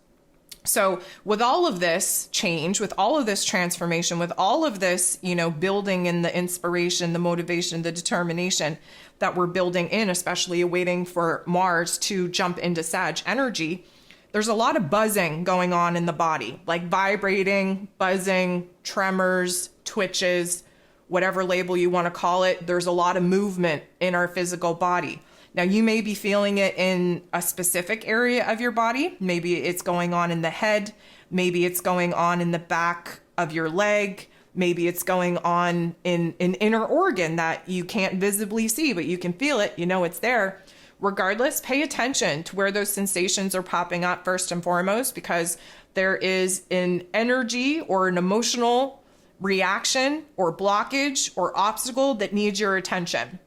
So with all of this change, with all of this transformation, with all of this, building in the inspiration, the motivation, the determination that we're building in, especially waiting for Mars to jump into Sag energy, there's a lot of buzzing going on in the body, like vibrating, buzzing, tremors, twitches, whatever label you want to call it. There's a lot of movement in our physical body. Now, you may be feeling it in a specific area of your body. Maybe it's going on in the head. Maybe it's going on in the back of your leg. Maybe it's going on in an inner organ that you can't visibly see, but you can feel it. You know it's there. regardless, pay attention to where those sensations are popping up first and foremost, because there is an energy or an emotional reaction or blockage or obstacle that needs your attention.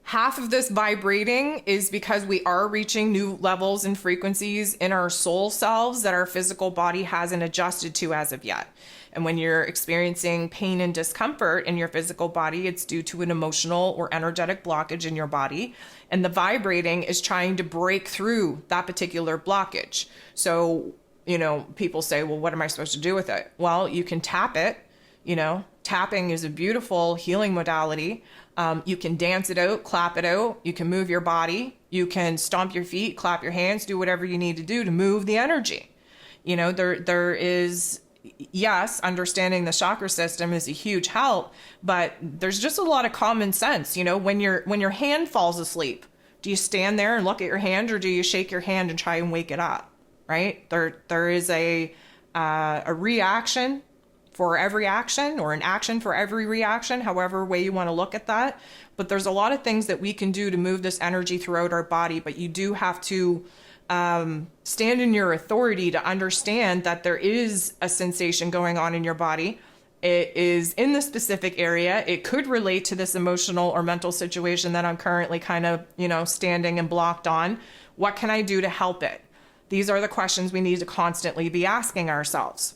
Half of this vibrating is because we are reaching new levels and frequencies in our soul selves that our physical body hasn't adjusted to as of yet. And when you're experiencing pain and discomfort in your physical body, it's due to an emotional or energetic blockage in your body. And the vibrating is trying to break through that particular blockage. So, people say, well, what am I supposed to do with it? Well, you can tap it. Tapping is a beautiful healing modality. You can dance it out, clap it out. You can move your body. You can stomp your feet, clap your hands, do whatever you need to do to move the energy. There is, yes, understanding the chakra system is a huge help, but there's just a lot of common sense. When your hand falls asleep, do you stand there and look at your hand, or do you shake your hand and try and wake it up? Right? There is a reaction for every action, or an action for every reaction, however way you want to look at that. But there's a lot of things that we can do to move this energy throughout our body, but you do have to stand in your authority to understand that there is a sensation going on in your body. It is in the specific area. It could relate to this emotional or mental situation that I'm currently kind of, standing and blocked on. What can I do to help it? These are the questions we need to constantly be asking ourselves.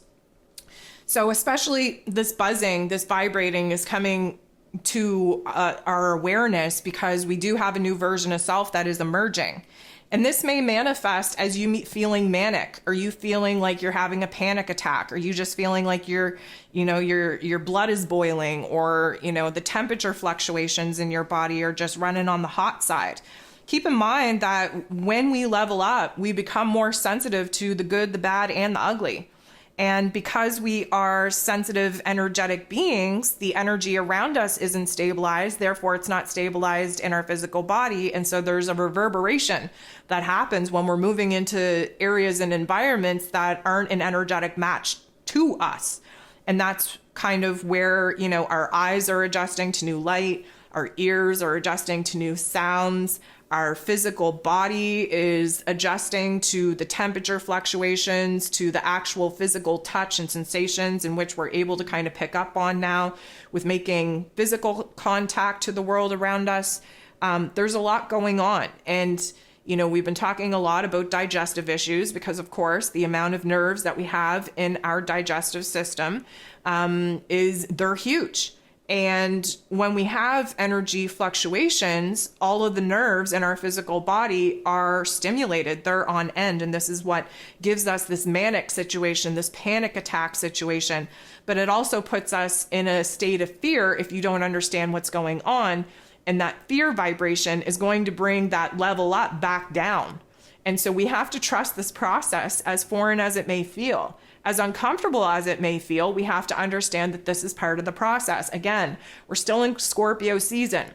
So especially this buzzing, this vibrating is coming to our awareness because we do have a new version of self that is emerging. And this may manifest as you feeling manic, or you feeling like you're having a panic attack, or you just feeling like your blood is boiling, or, the temperature fluctuations in your body are just running on the hot side. Keep in mind that when we level up, we become more sensitive to the good, the bad, and the ugly. And because we are sensitive, energetic beings, the energy around us isn't stabilized. Therefore, it's not stabilized in our physical body. And so there's a reverberation that happens when we're moving into areas and environments that aren't an energetic match to us. And that's kind of where, our eyes are adjusting to new light, our ears are adjusting to new sounds, our physical body is adjusting to the temperature fluctuations, to the actual physical touch and sensations in which we're able to kind of pick up on now with making physical contact to the world around us. There's a lot going on. And, we've been talking a lot about digestive issues because, of course, the amount of nerves that we have in our digestive system they're huge. And when we have energy fluctuations, all of the nerves in our physical body are stimulated. They're on end. And this is what gives us this manic situation, this panic attack situation. But it also puts us in a state of fear if you don't understand what's going on. And that fear vibration is going to bring that level up back down. And so we have to trust this process, as foreign as it may feel. As uncomfortable as it may feel, we have to understand that this is part of the process. Again, we're still in Scorpio season.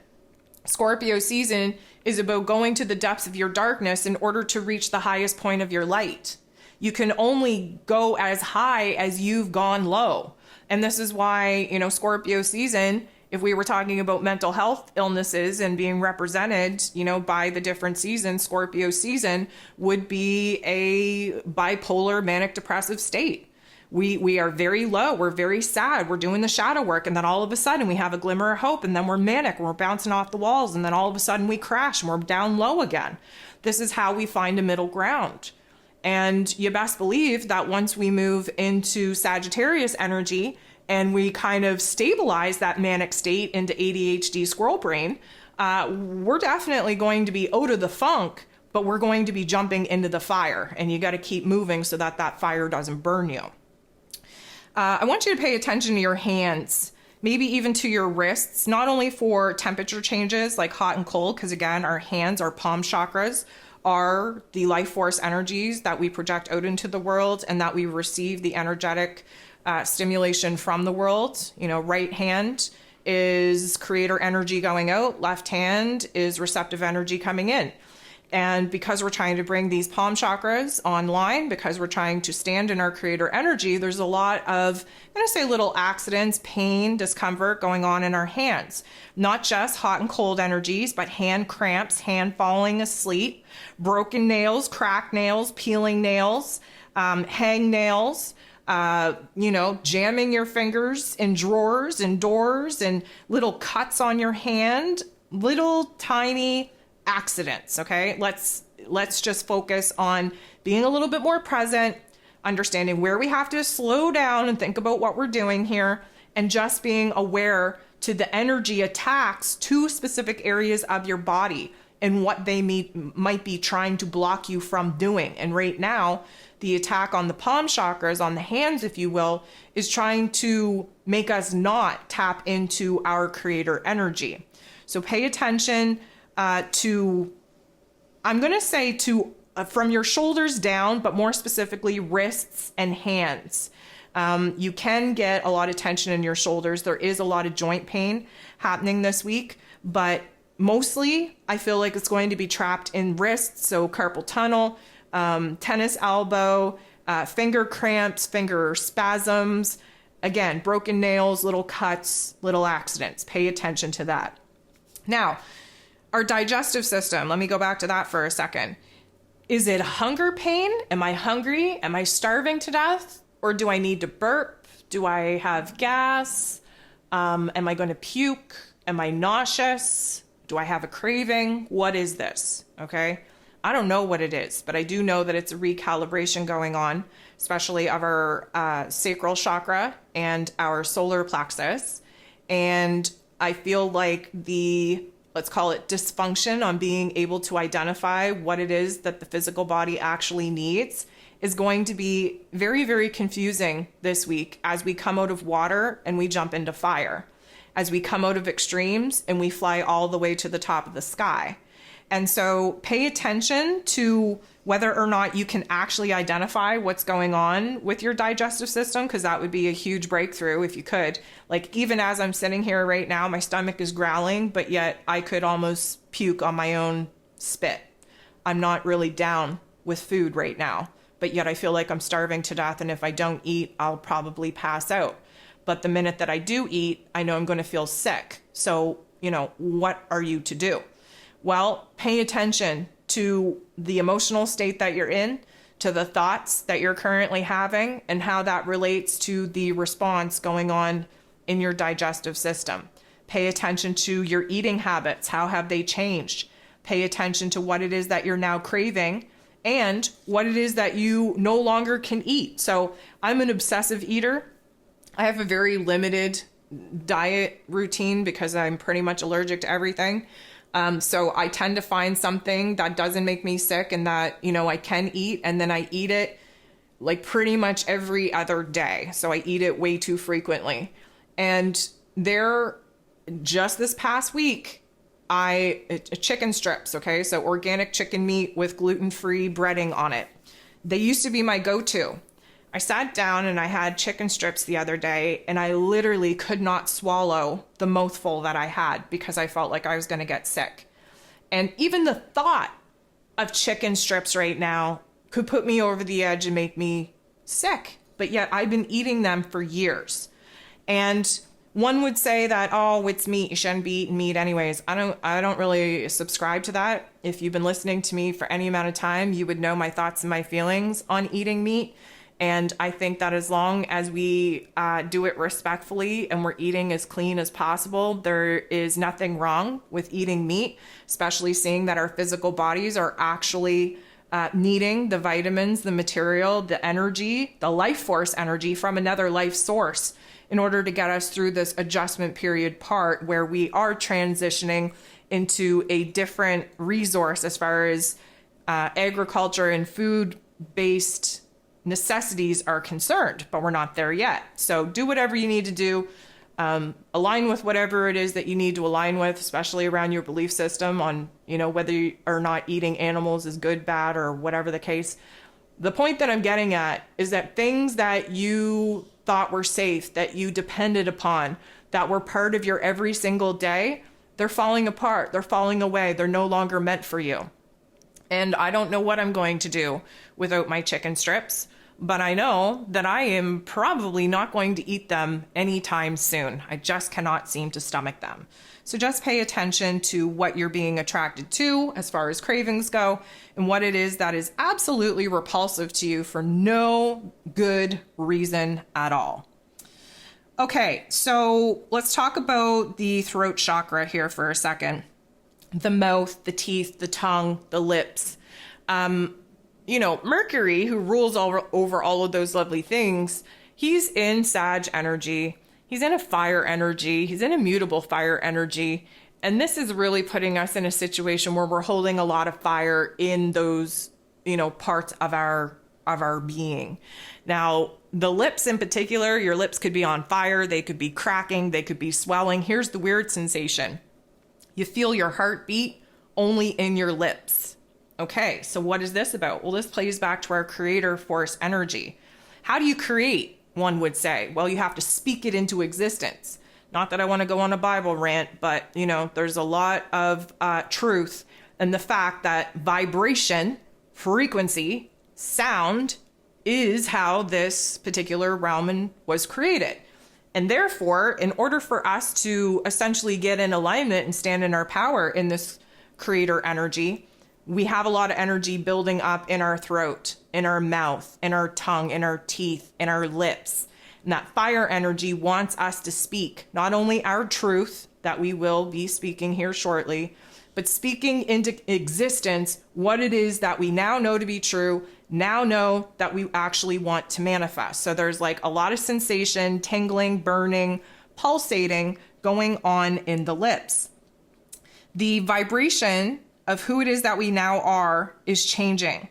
Scorpio season is about going to the depths of your darkness in order to reach the highest point of your light. You can only go as high as you've gone low. And this is why, Scorpio season, if we were talking about mental health illnesses and being represented, by the different seasons, Scorpio season would be a bipolar manic depressive state. We are very low. We're very sad. We're doing the shadow work. And then all of a sudden we have a glimmer of hope, and then we're manic and we're bouncing off the walls. And then all of a sudden we crash and we're down low again. This is how we find a middle ground. And you best believe that once we move into Sagittarius energy, and we kind of stabilize that manic state into ADHD squirrel brain, we're definitely going to be out of the funk, but we're going to be jumping into the fire. And you got to keep moving so that that fire doesn't burn you. I want you to pay attention to your hands, maybe even to your wrists, not only for temperature changes like hot and cold, because again, our hands, our palm chakras, are the life force energies that we project out into the world and that we receive the energetic stimulation from the world. Right hand is creator energy going out. Left hand is receptive energy coming in. And because we're trying to bring these palm chakras online, because we're trying to stand in our creator energy, there's a lot of, I'm going to say little accidents, pain, discomfort going on in our hands. Not just hot and cold energies, but hand cramps, hand falling asleep, broken nails, cracked nails, peeling nails, hang nails, jamming your fingers in drawers and doors and little cuts on your hand, little tiny accidents. Okay. Let's just focus on being a little bit more present, understanding where we have to slow down and think about what we're doing here, and just being aware to the energy attacks to specific areas of your body and what they might be trying to block you from doing. And right now, the attack on the palm chakras, on the hands, if you will, is trying to make us not tap into our creator energy. So pay attention to, I'm going to say to from your shoulders down, but more specifically wrists and hands. You can get a lot of tension in your shoulders. There is a lot of joint pain happening this week, but mostly I feel like it's going to be trapped in wrists, so carpal tunnel, tennis elbow, finger cramps, finger spasms, again, broken nails, little cuts, little accidents. Pay attention to that. Now, our digestive system, let me go back to that for a second. Is it hunger pain? Am I hungry? Am I starving to death? Or do I need to burp? Do I have gas? Am I going to puke? Am I nauseous? Do I have a craving? What is this? Okay. I don't know what it is, but I do know that it's a recalibration going on, especially of our sacral chakra and our solar plexus. And I feel like let's call it dysfunction on being able to identify what it is that the physical body actually needs is going to be very, very confusing this week as we come out of water and we jump into fire, as we come out of extremes and we fly all the way to the top of the sky. And so pay attention to whether or not you can actually identify what's going on with your digestive system, because that would be a huge breakthrough if you could. Like, even as I'm sitting here right now, my stomach is growling, but yet I could almost puke on my own spit. I'm not really down with food right now, but yet I feel like I'm starving to death. And if I don't eat, I'll probably pass out. But the minute that I do eat, I know I'm going to feel sick. So, what are you to do? Well, pay attention to the emotional state that you're in, to the thoughts that you're currently having, and how that relates to the response going on in your digestive system. Pay attention to your eating habits. How have they changed? Pay attention to what it is that you're now craving and what it is that you no longer can eat. So I'm an obsessive eater. I have a very limited diet routine because I'm pretty much allergic to everything. So I tend to find something that doesn't make me sick and that, I can eat, and then I eat it like pretty much every other day. So I eat it way too frequently. And just this past week, chicken strips, okay? So organic chicken meat with gluten-free breading on it. They used to be my go-to. I sat down and I had chicken strips the other day, and I literally could not swallow the mouthful that I had because I felt like I was going to get sick. And even the thought of chicken strips right now could put me over the edge and make me sick. But yet I've been eating them for years. And one would say that, oh, it's meat, you shouldn't be eating meat anyways. I don't really subscribe to that. If you've been listening to me for any amount of time, you would know my thoughts and my feelings on eating meat. And I think that as long as we do it respectfully and we're eating as clean as possible, there is nothing wrong with eating meat, especially seeing that our physical bodies are actually needing the vitamins, the material, the energy, the life force energy from another life source in order to get us through this adjustment period part where we are transitioning into a different resource as far as agriculture and food-based necessities are concerned, but we're not there yet. So do whatever you need to do. Align with whatever it is that you need to align with, especially around your belief system on, whether or not eating animals is good, bad, or whatever the case. The point that I'm getting at is that things that you thought were safe, that you depended upon, that were part of your every single day, they're falling apart. They're falling away. They're no longer meant for you. And I don't know what I'm going to do without my chicken strips, but I know that I am probably not going to eat them anytime soon. I just cannot seem to stomach them. So just pay attention to what you're being attracted to as far as cravings go, and what it is that is absolutely repulsive to you for no good reason at all. Okay, so let's talk about the throat chakra here for a second. The mouth, the teeth, the tongue, the lips. Mercury, who rules over all of those lovely things, he's in Sag energy. He's in a fire energy. He's in a mutable fire energy. And this is really putting us in a situation where we're holding a lot of fire in those, parts of our being. Now, the lips in particular, your lips could be on fire. They could be cracking. They could be swelling. Here's the weird sensation. You feel your heartbeat only in your lips. Okay, so what is this about? Well, this plays back to our creator force energy. How do you create, one would say? Well, you have to speak it into existence. Not that I want to go on a Bible rant, but, there's a lot of truth in the fact that vibration, frequency, sound is how this particular realm was created. And therefore, in order for us to essentially get in alignment and stand in our power in this creator energy, we have a lot of energy building up in our throat, in our mouth, in our tongue, in our teeth, in our lips. And that fire energy wants us to speak not only our truth that we will be speaking here shortly, but speaking into existence what it is that we now know to be true, now know that we actually want to manifest. So there's like a lot of sensation, tingling, burning, pulsating going on in the lips. The vibration of who it is that we now are is changing.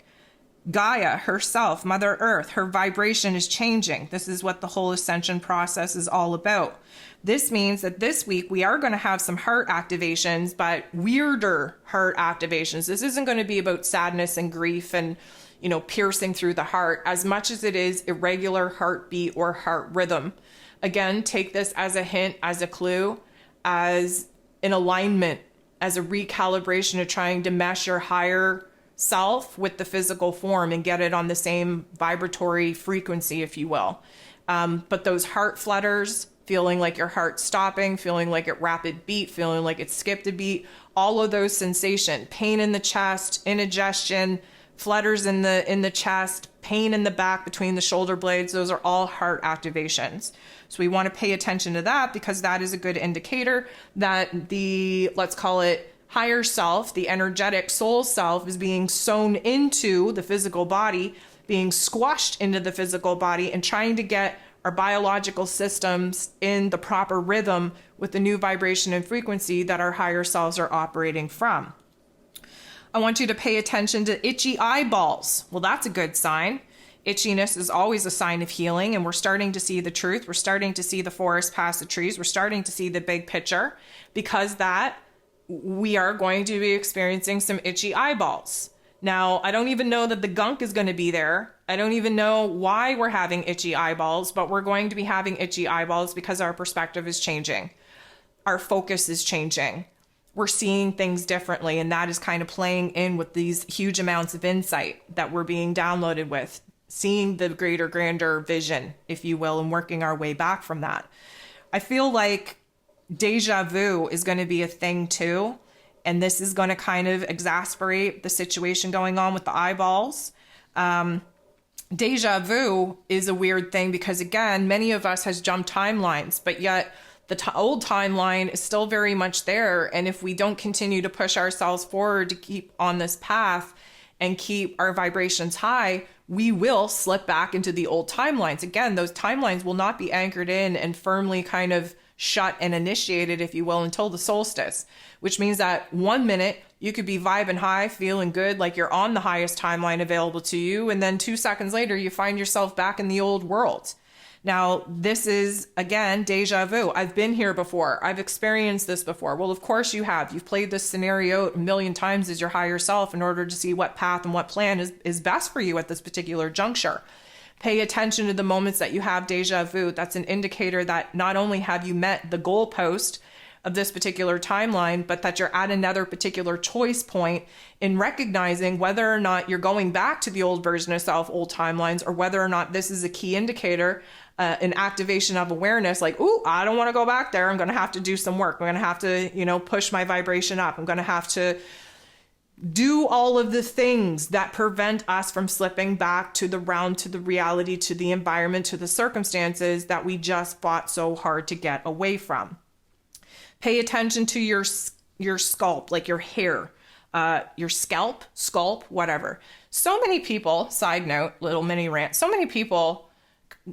Gaia herself, Mother Earth, her vibration is changing. This is what the whole ascension process is all about. This means that this week we are going to have some heart activations, but weirder heart activations. This isn't going to be about sadness and grief and, piercing through the heart as much as it is irregular heartbeat or heart rhythm. Again, take this as a hint, as a clue, as an alignment, as a recalibration of trying to mesh your higher self with the physical form and get it on the same vibratory frequency, if you will. But those heart flutters, feeling like your heart's stopping, feeling like it rapid beat, feeling like it skipped a beat, all of those sensations, pain in the chest, indigestion, flutters in the chest, pain in the back between the shoulder blades, those are all heart activations. So we want to pay attention to that because that is a good indicator that the, let's call it, higher self, the energetic soul self, is being sewn into the physical body, being squashed into the physical body, and trying to get our biological systems in the proper rhythm with the new vibration and frequency that our higher selves are operating from. I want you to pay attention to itchy eyeballs. Well, that's a good sign. Itchiness is always a sign of healing, and we're starting to see the truth. We're starting to see the forest past the trees. We're starting to see the big picture, because that we are going to be experiencing some itchy eyeballs. Now, I don't even know that the gunk is going to be there. I don't even know why we're having itchy eyeballs, but we're going to be having itchy eyeballs because our perspective is changing. Our focus is changing. We're seeing things differently, and that is kind of playing in with these huge amounts of insight that we're being downloaded with, seeing the greater, grander vision, if you will, and working our way back from that. I feel like deja vu is going to be a thing too, and this is going to kind of exasperate the situation going on with the eyeballs. Deja vu is a weird thing because, again, many of us has jumped timelines, but yet the old timeline is still very much there. And if we don't continue to push ourselves forward to keep on this path and keep our vibrations high, we will slip back into the old timelines. Again, those timelines will not be anchored in and firmly kind of shut and initiated, if you will, until the solstice, which means that 1 minute you could be vibing high, feeling good, like you're on the highest timeline available to you. And then 2 seconds later, you find yourself back in the old world. Now, this is, again, deja vu. I've been here before. I've experienced this before. Well, of course you have. You've played this scenario a million times as your higher self in order to see what path and what plan is best for you at this particular juncture. Pay attention to the moments that you have deja vu. That's an indicator that not only have you met the goalpost of this particular timeline, but that you're at another particular choice point in recognizing whether or not you're going back to the old version of self, old timelines, or whether or not this is a key indicator, an activation of awareness, like, ooh, I don't want to go back there. I'm going to have to do some work. I'm going to have to, push my vibration up. I'm going to have to do all of the things that prevent us from slipping back to the realm, to the reality, to the environment, to the circumstances that we just fought so hard to get away from. Pay attention to your scalp, like your hair, your scalp, whatever. So many people, side note, little mini rant, so many people,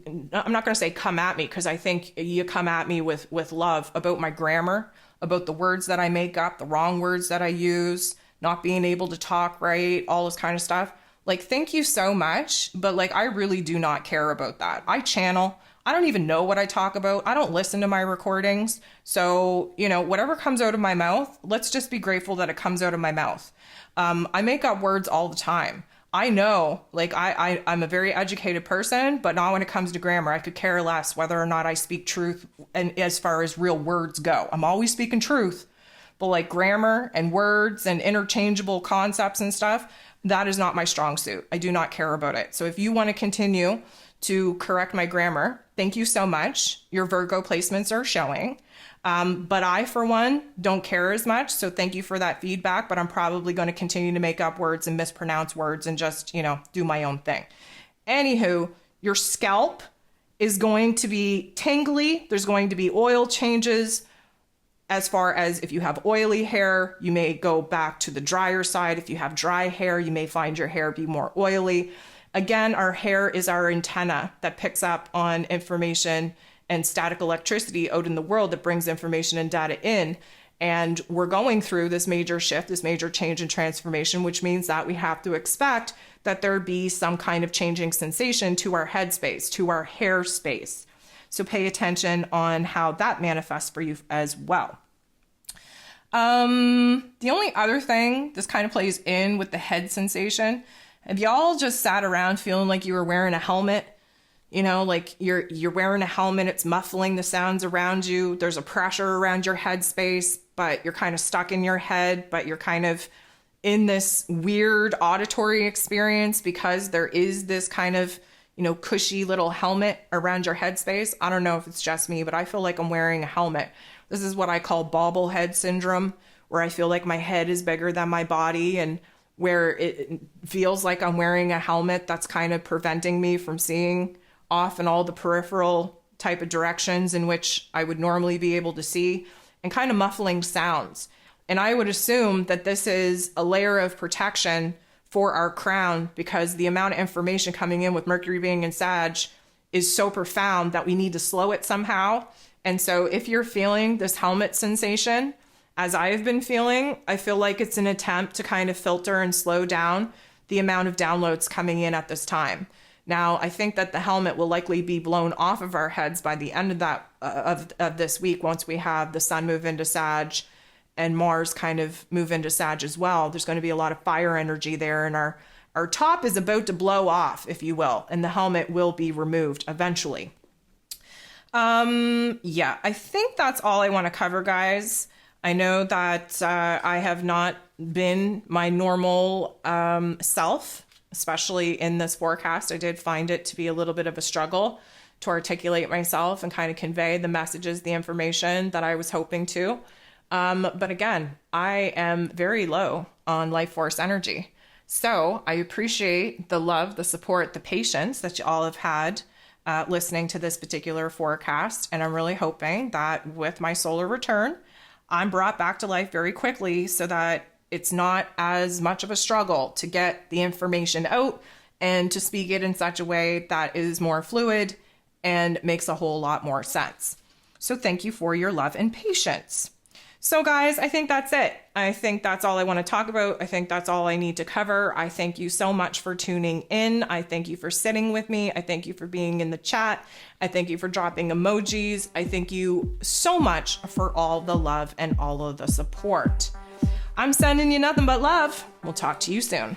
I'm not going to say come at me, because I think you come at me with love about my grammar, about the words that I make up, the wrong words that I use, not being able to talk right, all this kind of stuff. Like, thank you so much. But like, I really do not care about that. I channel. I don't even know what I talk about. I don't listen to my recordings. So, whatever comes out of my mouth, let's just be grateful that it comes out of my mouth. I make up words all the time. I know, like, I'm a very educated person, but not when it comes to grammar. I could care less whether or not I speak truth, and as far as real words go. I'm always speaking truth. But like grammar and words and interchangeable concepts and stuff, that is not my strong suit. I do not care about it. So if you want to continue to correct my grammar, thank you so much. Your Virgo placements are showing. But I, for one, don't care as much. So thank you for that feedback. But I'm probably going to continue to make up words and mispronounce words and just, do my own thing. Anywho, your scalp is going to be tingly. There's going to be oil changes. As far as if you have oily hair, you may go back to the drier side. If you have dry hair, you may find your hair be more oily. Again, our hair is our antenna that picks up on information and static electricity out in the world that brings information and data in. And we're going through this major shift, this major change and transformation, which means that we have to expect that there be some kind of changing sensation to our head space, to our hair space. So pay attention on how that manifests for you as well. The only other thing, this kind of plays in with the head sensation. Have y'all just sat around feeling like you were wearing a helmet? Like you're wearing a helmet, it's muffling the sounds around you. There's a pressure around your head space, but you're kind of stuck in your head, but you're kind of in this weird auditory experience because there is this kind of cushy little helmet around your headspace. I don't know if it's just me, but I feel like I'm wearing a helmet. This is what I call bobblehead syndrome, where I feel like my head is bigger than my body and where it feels like I'm wearing a helmet that's kind of preventing me from seeing off in all the peripheral type of directions in which I would normally be able to see, and kind of muffling sounds. And I would assume that this is a layer of protection for our crown, because the amount of information coming in with Mercury being in Sag is so profound that we need to slow it somehow. And so if you're feeling this helmet sensation, as I have been feeling, I feel like it's an attempt to kind of filter and slow down the amount of downloads coming in at this time. Now, I think that the helmet will likely be blown off of our heads by the end of that of this week, once we have the sun move into Sag and Mars kind of move into Sag as well. There's going to be a lot of fire energy there, and our top is about to blow off, if you will, and the helmet will be removed eventually. I think that's all I want to cover, guys. I know that I have not been my normal self, especially in this forecast. I did find it to be a little bit of a struggle to articulate myself and kind of convey the messages, the information that I was hoping to. But again, I am very low on life force energy. So I appreciate the love, the support, the patience that you all have had listening to this particular forecast. And I'm really hoping that with my solar return, I'm brought back to life very quickly so that it's not as much of a struggle to get the information out and to speak it in such a way that is more fluid and makes a whole lot more sense. So thank you for your love and patience. So guys, I think that's it. I think that's all I want to talk about. I think that's all I need to cover. I thank you so much for tuning in. I thank you for sitting with me. I thank you for being in the chat. I thank you for dropping emojis. I thank you so much for all the love and all of the support. I'm sending you nothing but love. We'll talk to you soon.